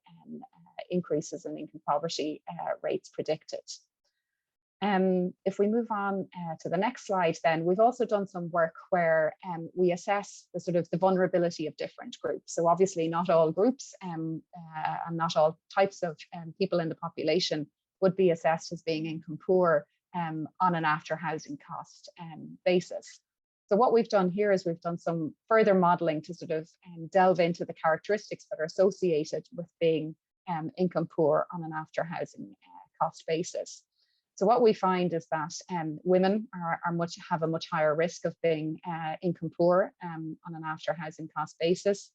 increases in income poverty rates predicted. If we move on to the next slide, then we've also done some work where we assess the sort of the vulnerability of different groups. So obviously not all groups and not all types of people in the population would be assessed as being income poor on an after housing cost basis. So what we've done here is we've done some further modelling to sort of delve into the characteristics that are associated with being income poor on an after housing cost basis. So what we find is that women have a much higher risk of being income poor on an after housing cost basis.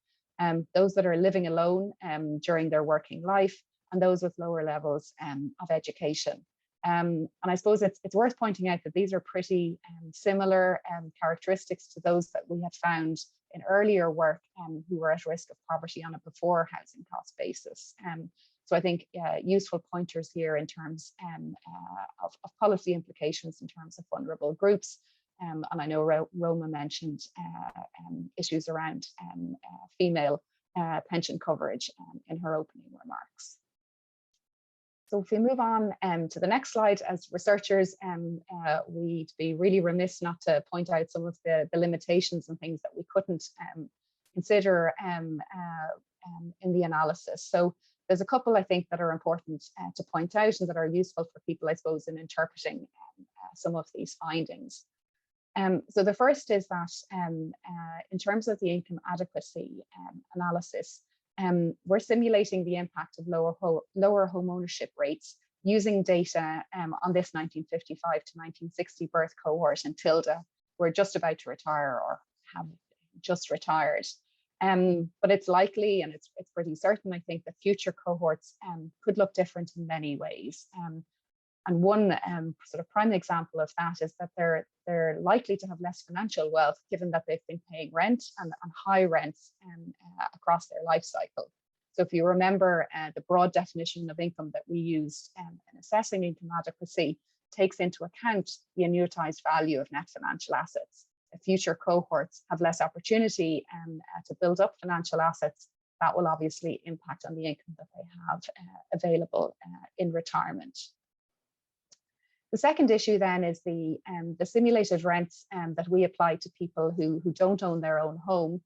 Those that are living alone during their working life, and those with lower levels of education. And I suppose it's worth pointing out that these are pretty similar characteristics to those that we have found in earlier work who were at risk of poverty on a before housing cost basis. So I think useful pointers here in terms of policy implications in terms of vulnerable groups. And I know Roma mentioned issues around female pension coverage in her opening remarks. So if we move on to the next slide, as researchers, we'd be really remiss not to point out some of the limitations and things that we couldn't consider in the analysis. So there's a couple, I think, that are important to point out and that are useful for people, I suppose, in interpreting some of these findings. So the first is that in terms of the income adequacy analysis, we're simulating the impact of lower home ownership rates using data on this 1955 to 1960 birth cohort in Tilda, who are just about to retire or have just retired. But it's likely, and it's pretty certain, I think, that future cohorts could look different in many ways. And one sort of prime example of that is that they're likely to have less financial wealth, given that they've been paying rent and high rents across their life cycle. So if you remember, the broad definition of income that we used in assessing income adequacy takes into account the annuitized value of net financial assets. If future cohorts have less opportunity to build up financial assets, that will obviously impact on the income that they have available in retirement. The second issue then is the simulated rents that we apply to people who don't own their own home.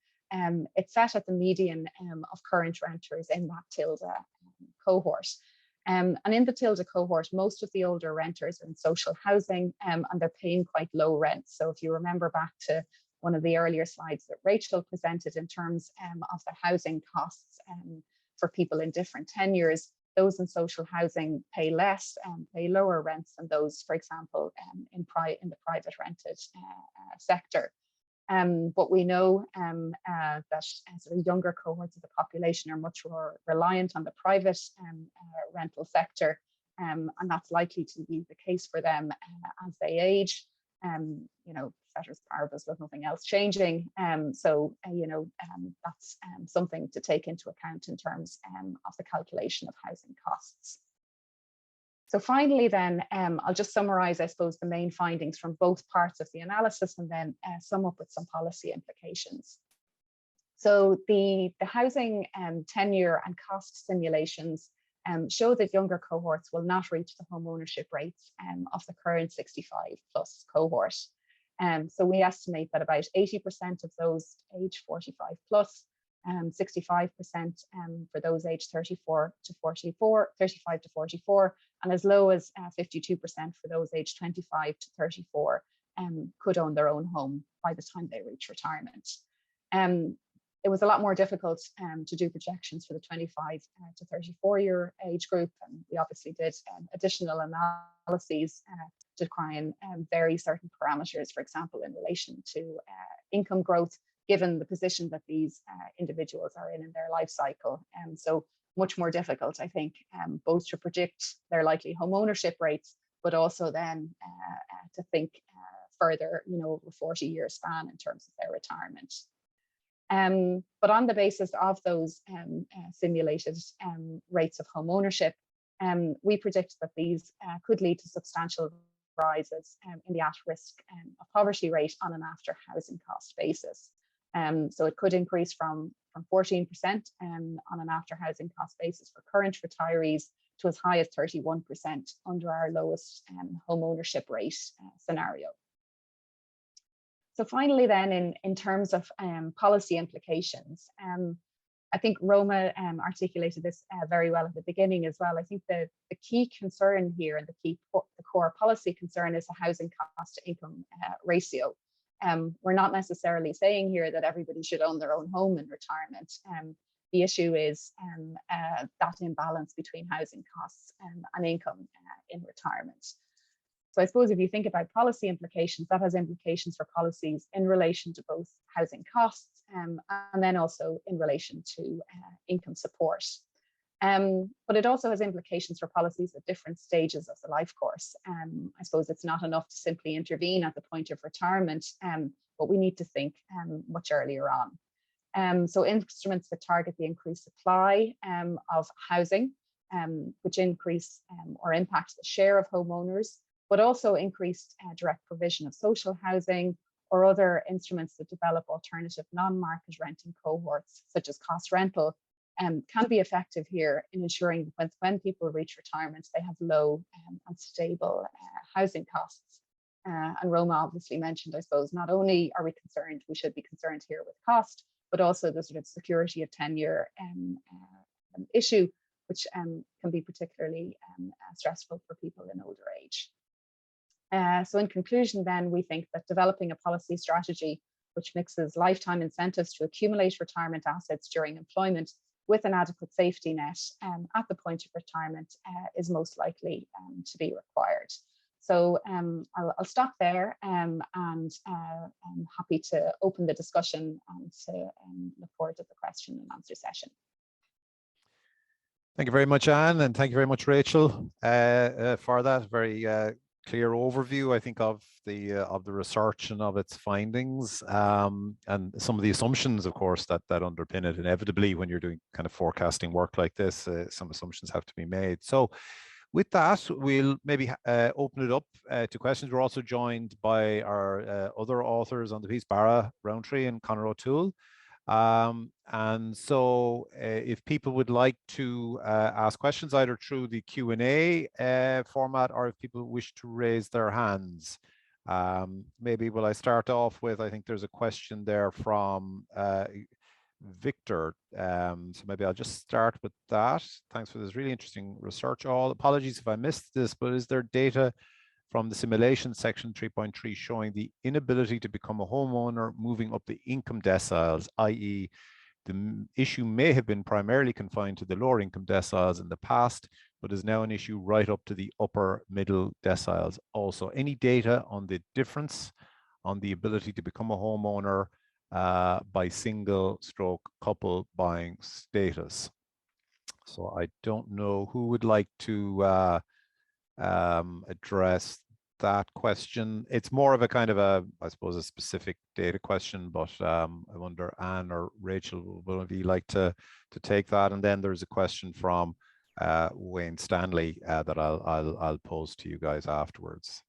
It's set at the median of current renters in that Tilda cohort. And in the Tilda cohort, most of the older renters are in social housing and they're paying quite low rents. So if you remember back to one of the earlier slides that Rachel presented in terms of the housing costs for people in different tenures, those in social housing pay less and pay lower rents than those, for example, in the private rented sector. But we know that sort of younger cohorts of the population are much more reliant on the private rental sector, and that's likely to be the case for them as they age. You know, ceteris paribus with nothing else changing. So that's something to take into account in terms of the calculation of housing costs. So finally, then, I'll just summarize, I suppose, the main findings from both parts of the analysis and then sum up with some policy implications. So the housing tenure and cost simulations show that younger cohorts will not reach the home ownership rates of the current 65 plus cohort. So we estimate that about 80% of those age 45 plus, 65% for those age 35 to 44, and as low as 52% for those age 25 to 34 could own their own home by the time they reach retirement. It was a lot more difficult to do projections for the 25 to 34 year age group, and we obviously did additional analyses to try and vary certain parameters, for example, in relation to income growth, given the position that these individuals are in their life cycle. So much more difficult, I think, both to predict their likely home ownership rates, but also then to think further, over a 40-year span in terms of their retirement. But on the basis of those simulated rates of home ownership, we predict that these could lead to substantial rises in the at-risk of poverty rate on an after-housing cost basis. So it could increase from 14% on an after-housing cost basis for current retirees to as high as 31% under our lowest home ownership rate scenario. So finally then, in terms of policy implications, I think Roma articulated this very well at the beginning as well. I think the key concern here and the core policy concern is the housing cost to income ratio. We're not necessarily saying here that everybody should own their own home in retirement. The issue is that imbalance between housing costs and income in retirement. So I suppose if you think about policy implications, that has implications for policies in relation to both housing costs and then also in relation to income support. But it also has implications for policies at different stages of the life course. I suppose it's not enough to simply intervene at the point of retirement, but we need to think much earlier on. So instruments that target the increased supply of housing, which increase or impact the share of homeowners, but also increased direct provision of social housing or other instruments that develop alternative non-market renting cohorts, such as cost rental, can be effective here in ensuring that when people reach retirement, they have low and stable housing costs. And Roma obviously mentioned, I suppose, not only are we should be concerned here with cost, but also the sort of security of tenure issue, which can be particularly stressful for people in older age. So in conclusion, then, we think that developing a policy strategy which mixes lifetime incentives to accumulate retirement assets during employment with an adequate safety net at the point of retirement is most likely to be required. So I'll stop there and I'm happy to open the discussion and to look forward to the question and answer session. Thank you very much, Anne, and thank you very much, Rachel, for that very clear overview, I think, of the research and of its findings, and some of the assumptions, of course, that underpin it. Inevitably, when you're doing kind of forecasting work like this, some assumptions have to be made. So with that, we'll maybe open it up to questions. We're also joined by our other authors on the piece, Barra Rowntree and Conor O'Toole. And so if people would like to ask questions either through the Q&A format, or if people wish to raise their hands, maybe will I start off with, I think there's a question there from Victor. So maybe I'll just start with that. Thanks for this really interesting research. All apologies if I missed this, but is there data from the simulation section 3.3 showing the inability to become a homeowner moving up the income deciles, i.e. the issue may have been primarily confined to the lower income deciles in the past, but is now an issue right up to the upper middle deciles also? Any data on the difference on the ability to become a homeowner by single stroke couple buying status? So I don't know who would like to address that question. It's more of a kind of a, I suppose, a specific data question, but I wonder, Anne or Rachel, will of you like to take that? And then there's a question from Wayne Stanley that I'll pose to you guys afterwards.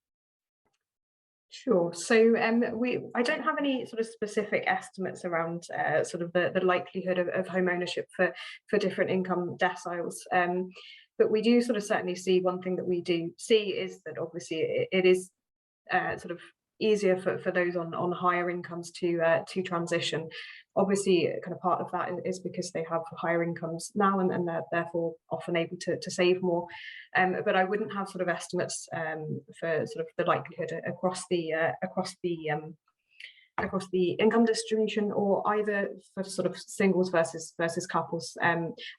Sure. So I don't have any sort of specific estimates around sort of the likelihood of home ownership for different income deciles. But we do sort of certainly see, one thing that we do see is that obviously it is sort of easier for those on higher incomes to transition. Obviously, kind of part of that is because they have higher incomes now and they're therefore often able to save more. But I wouldn't have sort of estimates for sort of the likelihood across the income distribution, or either for sort of singles versus couples.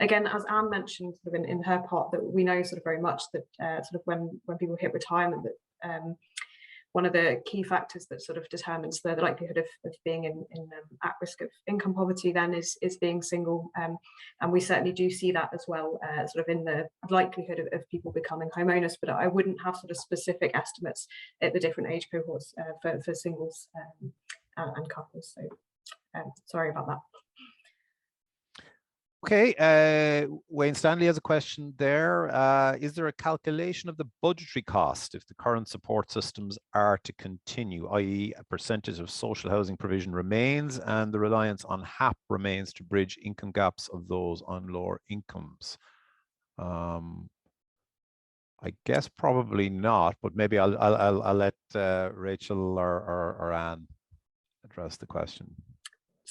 Again, as Anne mentioned sort of in her part, that we know sort of very much that sort of when people hit retirement, that one of the key factors that sort of determines the likelihood of being in at risk of income poverty then is being single, and we certainly do see that as well, sort of in the likelihood of people becoming homeowners, but I wouldn't have sort of specific estimates at the different age cohorts for singles and couples, so sorry about that. Okay, Wayne Stanley has a question there. Is there a calculation of the budgetary cost if the current support systems are to continue, i.e. a percentage of social housing provision remains and the reliance on HAP remains to bridge income gaps of those on lower incomes? I guess probably not, but maybe I'll let Rachel or Anne address the question.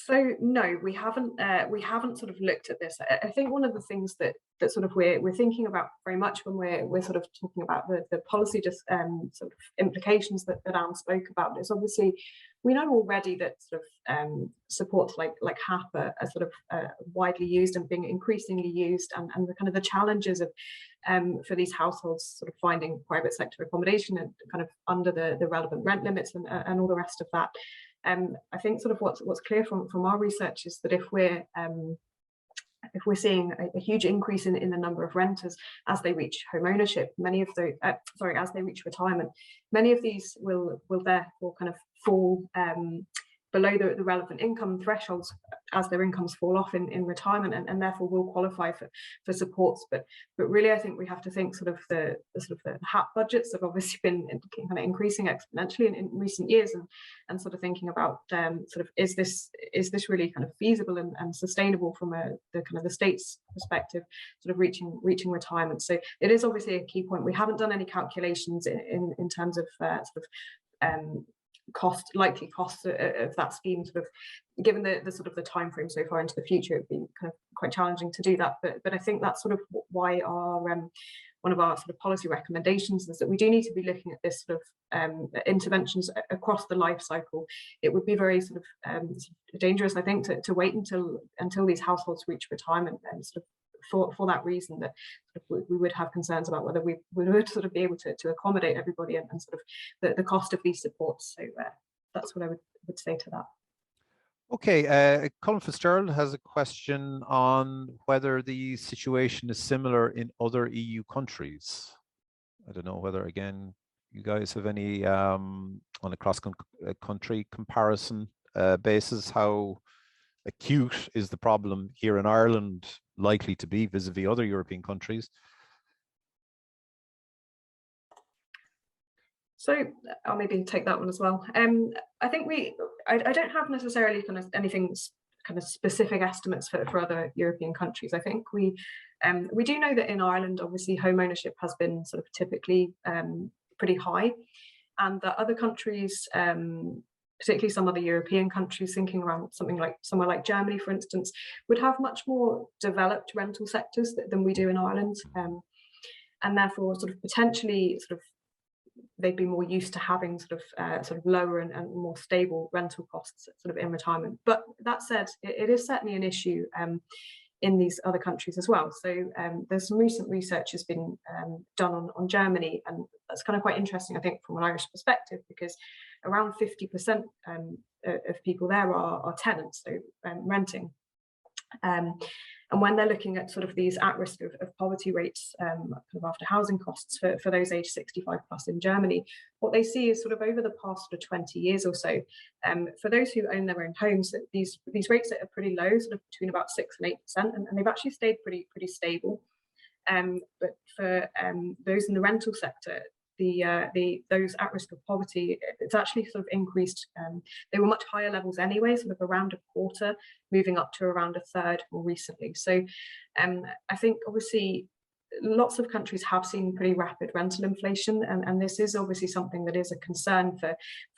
So no, we haven't sort of looked at this. I think one of the things that sort of we're thinking about very much when we're sort of talking about the policy just sort of implications that Anne spoke about is obviously we know already that sort of supports like HAP are sort of widely used and being increasingly used, and the kind of the challenges of for these households sort of finding private sector accommodation and kind of under the relevant rent limits and all the rest of that. I think sort of what's clear from our research is that if we're seeing a huge increase in the number of renters as they reach home ownership, many of the as they reach retirement, many of these will therefore kind of fall below the relevant income thresholds as their incomes fall off in retirement, and therefore will qualify for supports. But really, I think we have to think sort of the HAP budgets have obviously been kind of increasing exponentially in recent years, and sort of thinking about sort of is this really kind of feasible and sustainable from the state's perspective, sort of reaching retirement. So it is obviously a key point. We haven't done any calculations in terms of likely costs of that scheme, sort of given the sort of the time frame so far into the future. It'd be kind of quite challenging to do that, but I think that's sort of why our one of our sort of policy recommendations is that we do need to be looking at this sort of interventions across the life cycle. It would be very sort of dangerous, I think, to wait until these households reach retirement, and sort of for that reason that we would have concerns about whether we would sort of be able to accommodate everybody and sort of the cost of these supports. So that's what I would say to that. Okay, Colin Fitzgerald has a question on whether the situation is similar in other EU countries. I don't know whether, again, you guys have any on a cross-country comparison basis, how acute is the problem here in Ireland likely to be vis-a-vis other European countries? So I'll maybe take that one as well. I think I don't have necessarily kind of anything kind of specific estimates for other European countries. I think we do know that in Ireland, obviously, home ownership has been sort of typically pretty high, and that other countries, particularly some other European countries, thinking around somewhere like Germany, for instance, would have much more developed rental sectors than we do in Ireland, and therefore sort of potentially sort of they'd be more used to having sort of lower and more stable rental costs sort of in retirement. But that said, it is certainly an issue in these other countries as well. So there's some recent research has been done on Germany, and that's kind of quite interesting, I think, from an Irish perspective, because around 50% of people there are tenants, so renting. And when they're looking at sort of these at risk of poverty rates kind of after housing costs for those aged 65 plus in Germany, what they see is sort of over the past sort of 20 years or so, for those who own their own homes, these rates are pretty low, sort of between about 6 and 8%, and they've actually stayed pretty stable. But for those in the rental sector, those at risk of poverty, it's actually sort of increased. They were much higher levels anyway, sort of around a quarter, moving up to around a third more recently. So I think obviously lots of countries have seen pretty rapid rental inflation, and this is obviously something that is a concern for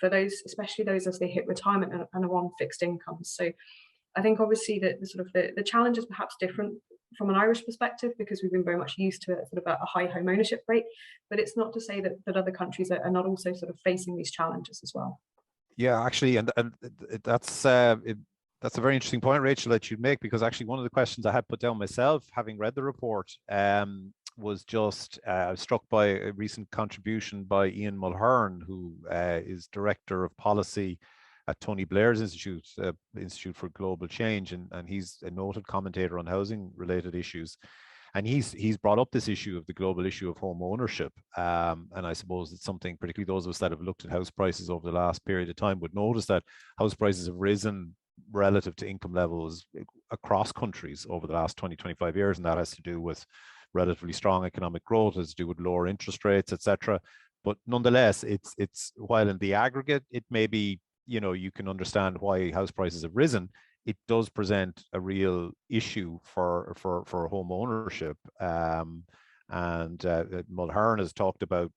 those, especially those as they hit retirement and are on fixed incomes. So I think obviously that the challenge is perhaps different from an Irish perspective, because we've been very much used to sort of a high home ownership rate, but it's not to say that other countries are not also sort of facing these challenges as well. Yeah, actually, and that's a very interesting point, Rachel, that you make, because actually one of the questions I had put down myself, having read the report, was just struck by a recent contribution by Ian Mulhern, who is Director of Policy at Tony Blair's Institute, Institute for Global Change, and he's a noted commentator on housing-related issues. And he's brought up this issue of the global issue of home ownership. And I suppose it's something, particularly those of us that have looked at house prices over the last period of time, would notice that house prices have risen relative to income levels across countries over the last 20, 25 years. And that has to do with relatively strong economic growth, has to do with lower interest rates, etc. But nonetheless, it's while in the aggregate, it may be, you can understand why house prices have risen, it does present a real issue for home ownership. And Mulhern has talked about,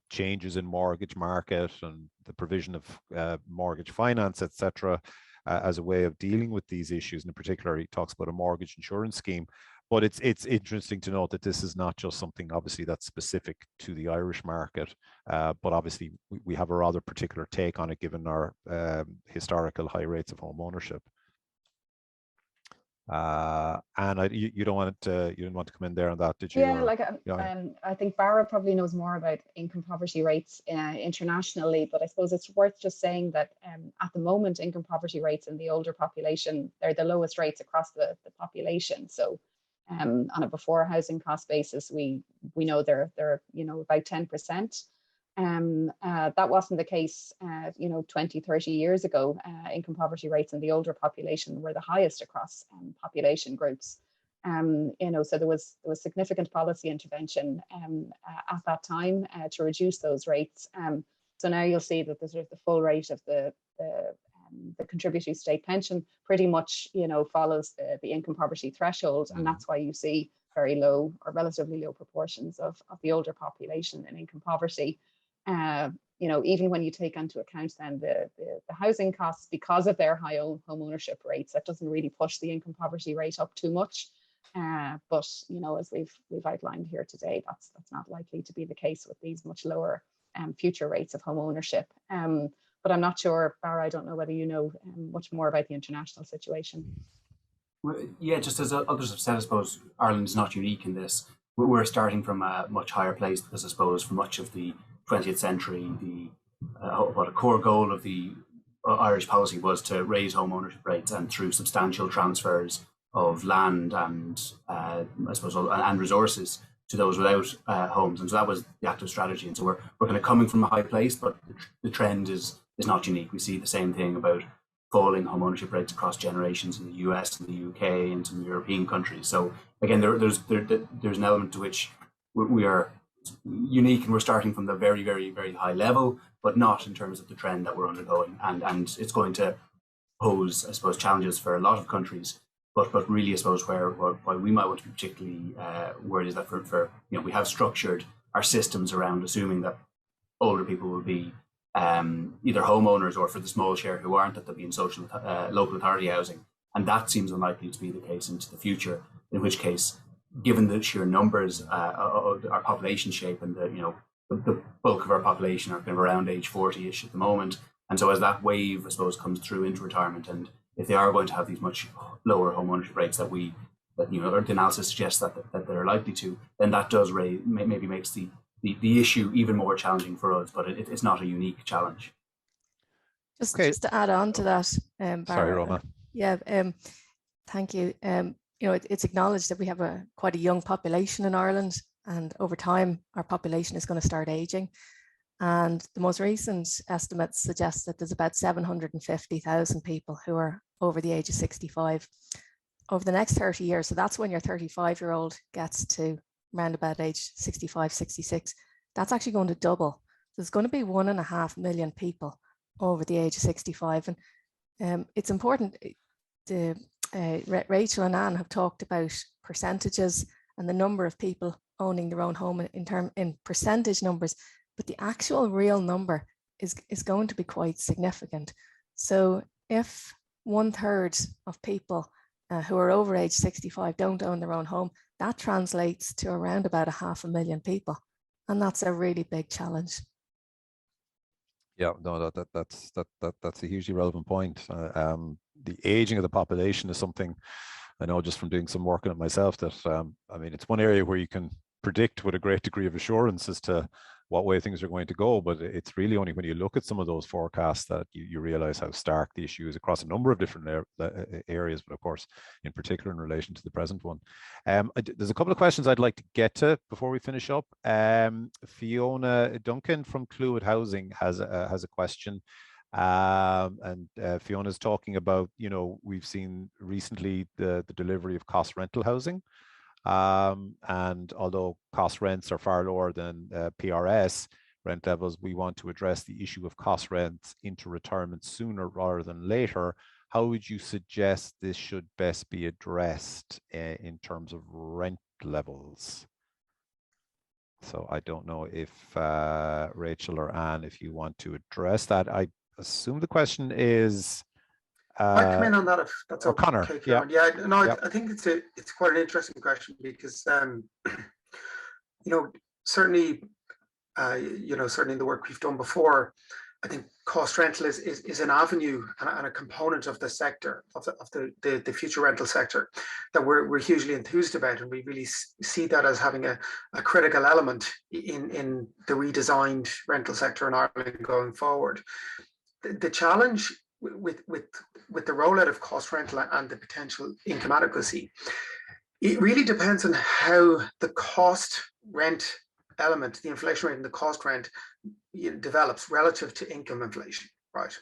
changes in mortgage market and the provision of mortgage finance, etc., as a way of dealing with these issues. And in particular, he talks about a mortgage insurance scheme. But it's interesting to note that this is not just something, obviously, that's specific to the Irish market, but obviously we have a rather particular take on it given our historical high rates of home ownership. And you didn't want to come in there on that, did you? Yeah, I think Barra probably knows more about income poverty rates internationally, but I suppose it's worth just saying that at the moment, income poverty rates in the older population, they're the lowest rates across the population. So on a before housing cost basis, we know they're about 10%. That wasn't the case 20, 30 years ago. Income poverty rates in the older population were the highest across population groups. So there was significant policy intervention at that time to reduce those rates. So now you'll see that the full rate of the contributory state pension pretty much follows the income poverty threshold, and that's why you see very low or relatively low proportions of the older population in income poverty. Even when you take into account then the housing costs because of their high home ownership rates, that doesn't really push the income poverty rate up too much. But as we've outlined here today, that's not likely to be the case with these much lower future rates of home ownership. But I'm not sure, Barra, I don't know whether you know much more about the international situation. Well, yeah, just as others have said, I suppose Ireland is not unique in this. We're starting from a much higher place because I suppose for much of the 20th century, what a core goal of the Irish policy was to raise home ownership rates, and through substantial transfers of land and I suppose and resources to those without homes, and so that was the active strategy. And so we're kind of coming from a high place, but the trend is not unique. We see the same thing about falling home ownership rates across generations in the US and the UK and some European countries. So again, there's an element to which we are unique, and we're starting from the very, very, very high level, but not in terms of the trend that we're undergoing. And it's going to pose, I suppose, challenges for a lot of countries. But really, I suppose, why we might want to be particularly worried is that for we have structured our systems around assuming that older people will be either homeowners, or for the small share who aren't, that they'll be in social local authority housing, and that seems unlikely to be the case into the future. In which case, given the sheer numbers of our population shape, and the bulk of our population are kind of around age 40-ish at the moment, and so as that wave, I suppose, comes through into retirement, and if they are going to have these much lower home ownership rates that the analysis suggests that they're likely to, then that does maybe makes the issue even more challenging for us, but it's not a unique challenge. Just to add on to that, Barra, sorry, Roma. Yeah, thank you. It's acknowledged that we have quite a young population in Ireland, and over time our population is going to start aging. And the most recent estimates suggest that there's about 750,000 people who are over the age of 65 over the next 30 years. So that's when your 35-year-old gets to around about age 65, 66. That's actually going to double. There's going to be 1.5 million people over the age of 65. And it's important, Rachel and Anne have talked about percentages and the number of people owning their own home in percentage numbers, but the actual real number is going to be quite significant. So if 1/3 of people who are over age 65 don't own their own home, that translates to around about 500,000 people. And that's a really big challenge. Yeah, no, that's a hugely relevant point. The aging of the population is something, I know just from doing some work on it myself that, I mean, it's one area where you can predict with a great degree of assurance as to what way things are going to go, but it's really only when you look at some of those forecasts that you realize how stark the issue is across a number of different areas, but of course, in particular in relation to the present one. There's a couple of questions I'd like to get to before we finish up. Fiona Duncan from Clwyd Housing has a question. Fiona's talking about, we've seen recently the delivery of cost rental housing. And although cost rents are far lower than PRS rent levels, we want to address the issue of cost rents into retirement sooner rather than later. How would you suggest this should best be addressed in terms of rent levels? So I don't know if Rachel or Anne, if you want to address that. I assume the question is I'll come in on that if that's okay. Connor. Kieran. I think it's quite an interesting question because certainly certainly in the work we've done before, I think cost rental is an avenue and a component of the sector of the future rental sector that we're hugely enthused about, and we really see that as having a critical element in the redesigned rental sector in Ireland going forward. The challenge with the rollout of cost rental and the potential income adequacy, it really depends on how the cost rent element, the inflation rate and the cost rent develops relative to income inflation, right?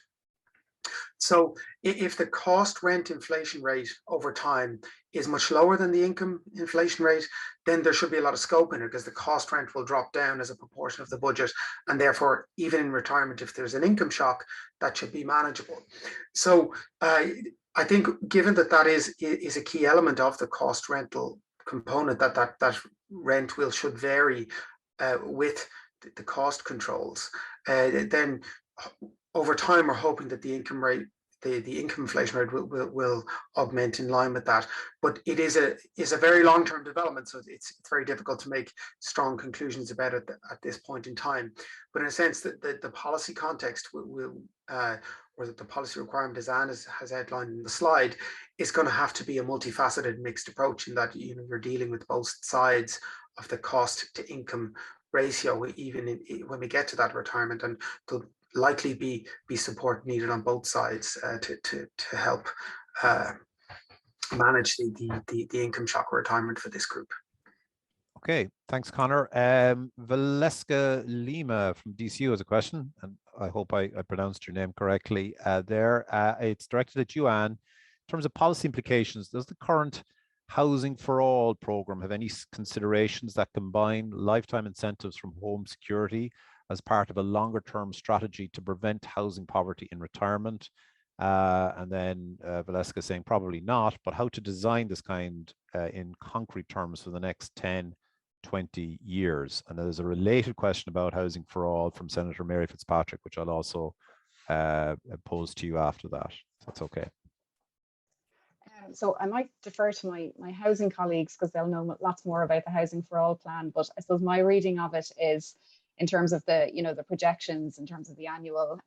So if the cost rent inflation rate over time is much lower than the income inflation rate, then there should be a lot of scope in it because the cost rent will drop down as a proportion of the budget. And therefore, even in retirement, if there's an income shock, that should be manageable. So I think given that is a key element of the cost rental component, that rent should vary with the cost controls, then over time we're hoping that the income rate, the income inflation rate will augment in line with that. But it is a very long-term development, so it's very difficult to make strong conclusions about it at this point in time. But in a sense, the policy context or the policy requirement, as Anne has outlined in the slide, is going to have to be a multifaceted mixed approach in that you're dealing with both sides of the cost to income ratio, even when we get to that retirement, and there'll likely be support needed on both sides to help manage the income shock of retirement for this group. Okay, thanks, Connor. Valeska Lima from DCU has a question, and I hope I pronounced your name correctly there. It's directed at you, Anne. In terms of policy implications, does the current Housing for All program have any considerations that combine lifetime incentives from home security as part of a longer term strategy to prevent housing poverty in retirement? And then Valeska saying probably not, but how to design this kind in concrete terms for the next 10, 20 years. And there's a related question about Housing for All from Senator Mary Fitzpatrick, which I'll also pose to you after that. So that's okay. So I might defer to my housing colleagues because they'll know lots more about the Housing for All plan. But I suppose my reading of it is in terms of the projections, in terms of the annual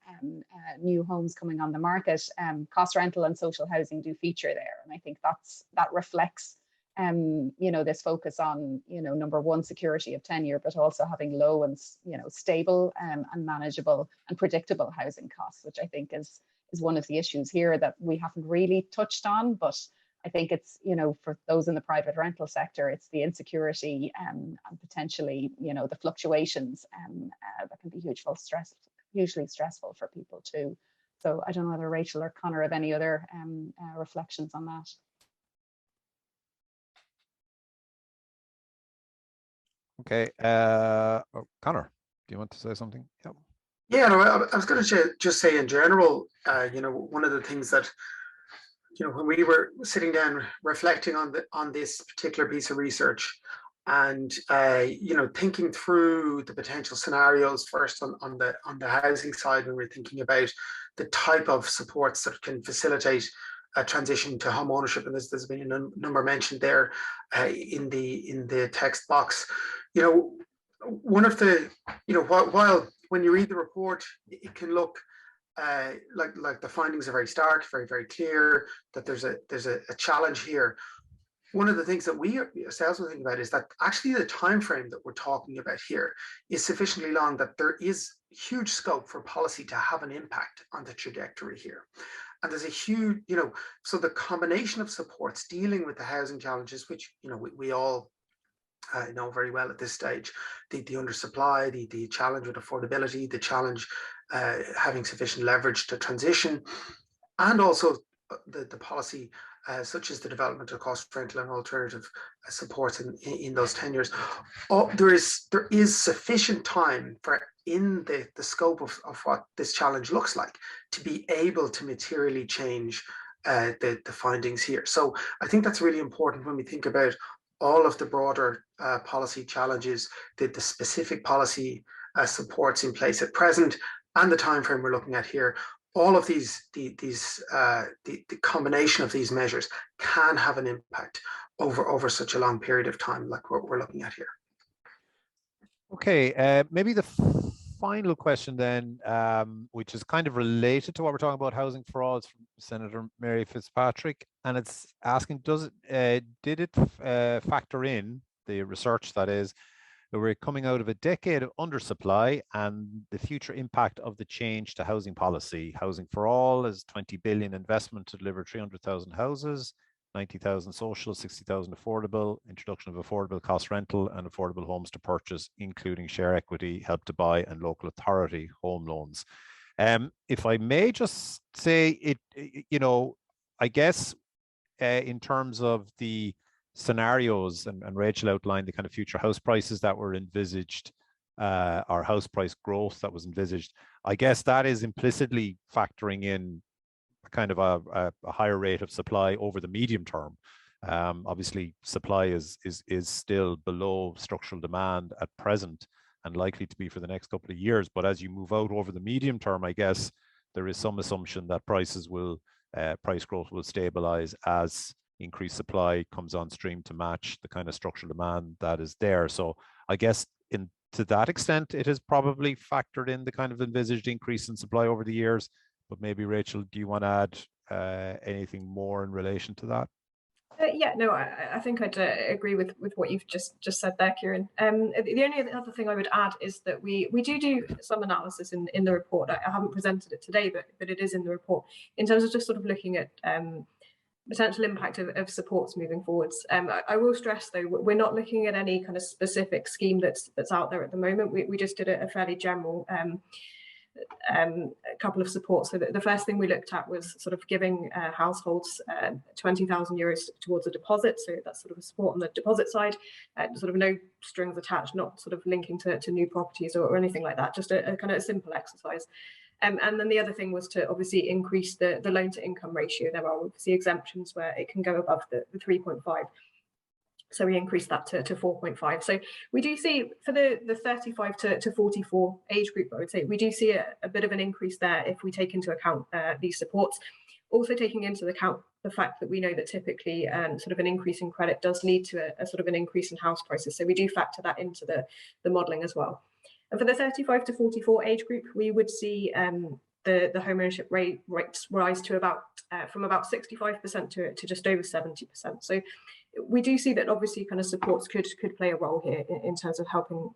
new homes coming on the market, cost rental and social housing do feature there. And I think that reflects this focus on, number one, security of tenure, but also having low and, stable and manageable and predictable housing costs, which I think is one of the issues here that we haven't really touched on. But I think it's, for those in the private rental sector, it's the insecurity and potentially, the fluctuations that can be hugely stressful for people too. So I don't know whether Rachel or Connor have any other reflections on that. Okay, Connor, do you want to say something? Yep. Yeah, no, I was going to just say in general, one of the things that, when we were sitting down reflecting on this particular piece of research and, thinking through the potential scenarios first on the housing side, when we're thinking about the type of supports that can facilitate a transition to home ownership, and there's been a number mentioned there in the text box. One of the, while when you read the report, it can look like the findings are very stark, very, very clear that there's a challenge here. one of the things that we ourselves will think about is that actually the time frame that we're talking about here is sufficiently long that there is huge scope for policy to have an impact on the trajectory here. And there's a huge, so the combination of supports dealing with the housing challenges, which, we all know very well at this stage, the undersupply, the challenge with affordability, the challenge having sufficient leverage to transition, and also the policy such as the development of cost rental and alternative supports in those tenures. There is sufficient time for, in the scope of what this challenge looks like, to be able to materially change the findings here. So I think that's really important when we think about all of the broader policy challenges, the specific policy supports in place at present, and the time frame we're looking at here. All of the combination of these measures can have an impact over such a long period of time, like what we're looking at here. Okay, maybe the final question then, which is kind of related to what we're talking about, housing for all, is from Senator Mary Fitzpatrick, and it's asking, did it factor in the research, that is, that we're coming out of a decade of undersupply and the future impact of the change to housing policy? Housing for all is 20 billion investment to deliver 300,000 houses, 90,000 social, 60,000 affordable, introduction of affordable cost rental and affordable homes to purchase, including share equity, help to buy and local authority home loans. If I may just say it, I guess in terms of the scenarios, and Rachel outlined the kind of future house prices that were envisaged, or house price growth that was envisaged, I guess that is implicitly factoring in kind of a higher rate of supply over the medium term. Obviously, supply is still below structural demand at present and likely to be for the next couple of years. But as you move out over the medium term, I guess there is some assumption that price growth will stabilize as increased supply comes on stream to match the kind of structural demand that is there. So I guess to that extent, it has probably factored in the kind of envisaged increase in supply over the years. But maybe, Rachel, do you want to add anything more in relation to that? Yeah, no, I think I'd agree with what you've just said there, Kieran. The only other thing I would add is that we do some analysis in the report. I haven't presented it today, but it is in the report, in terms of just sort of looking at potential impact of supports moving forwards. I will stress, though, we're not looking at any kind of specific scheme that's out there at the moment. We just did a fairly general a couple of supports. So the first thing we looked at was sort of giving households 20,000 euros towards a deposit. So that's sort of a support on the deposit side, sort of no strings attached, not sort of linking to new properties or anything like that, just a kind of a simple exercise. And then the other thing was to obviously increase the loan to income ratio. There are obviously exemptions where it can go above the 3.5. So we increased that to 4.5. So we do see for the 35 to 44 age group, I would say, we do see a bit of an increase there if we take into account these supports. Also taking into account the fact that we know that typically sort of an increase in credit does lead to a sort of an increase in house prices. So we do factor that into the modelling as well. And for the 35 to 44 age group, we would see the home ownership rates rise to from about 65% to just over 70%. So we do see that obviously kind of supports could play a role here in terms of helping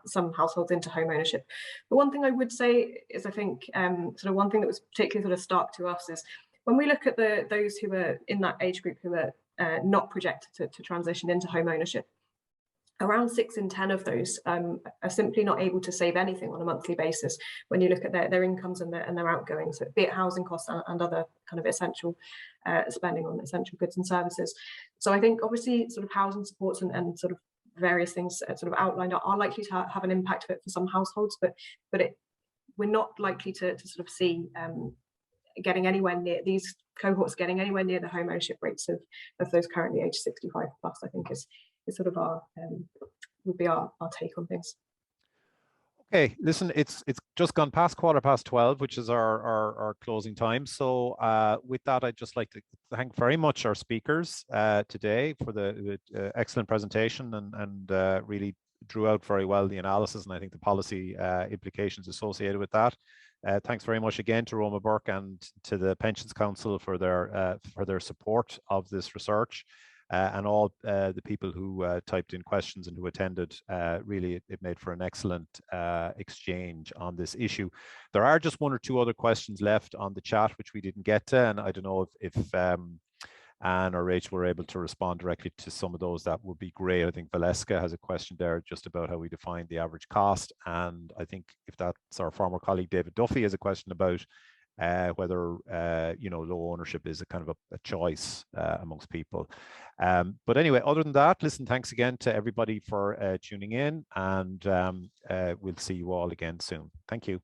some households into home ownership. But one thing I would say is, I think sort of one thing that was particularly sort of stark to us is when we look at those who are in that age group who are not projected to transition into home ownership, around 6 in 10 of those are simply not able to save anything on a monthly basis when you look at their incomes and their outgoings, so be it housing costs and other kind of essential spending on essential goods and services. So I think obviously sort of housing supports and sort of various things sort of outlined are likely to have an impact for some households, but we're not likely to sort of see getting anywhere near these cohorts getting anywhere near the home ownership rates of those currently aged 65 plus. I think is sort of would be our take on things. Okay, listen, it's just gone past 12:15, which is our closing time. So with that, I'd just like to thank very much our speakers today for the excellent presentation and really drew out very well the analysis and I think the policy implications associated with that. Thanks very much again to Roma, Burke and to the Pensions Council for their support of this research. and all the people who typed in questions and who attended. Really, it made for an excellent exchange on this issue. There are just one or two other questions left on the chat which we didn't get to, and I don't know if Anne or Rach were able to respond directly to some of those. That would be great. I think Valeska has a question there just about how we define the average cost, and I think if that's our former colleague David Duffy has a question about whether low ownership is a kind of a choice amongst people. But anyway, other than that, listen, thanks again to everybody for tuning in, and we'll see you all again soon. Thank you.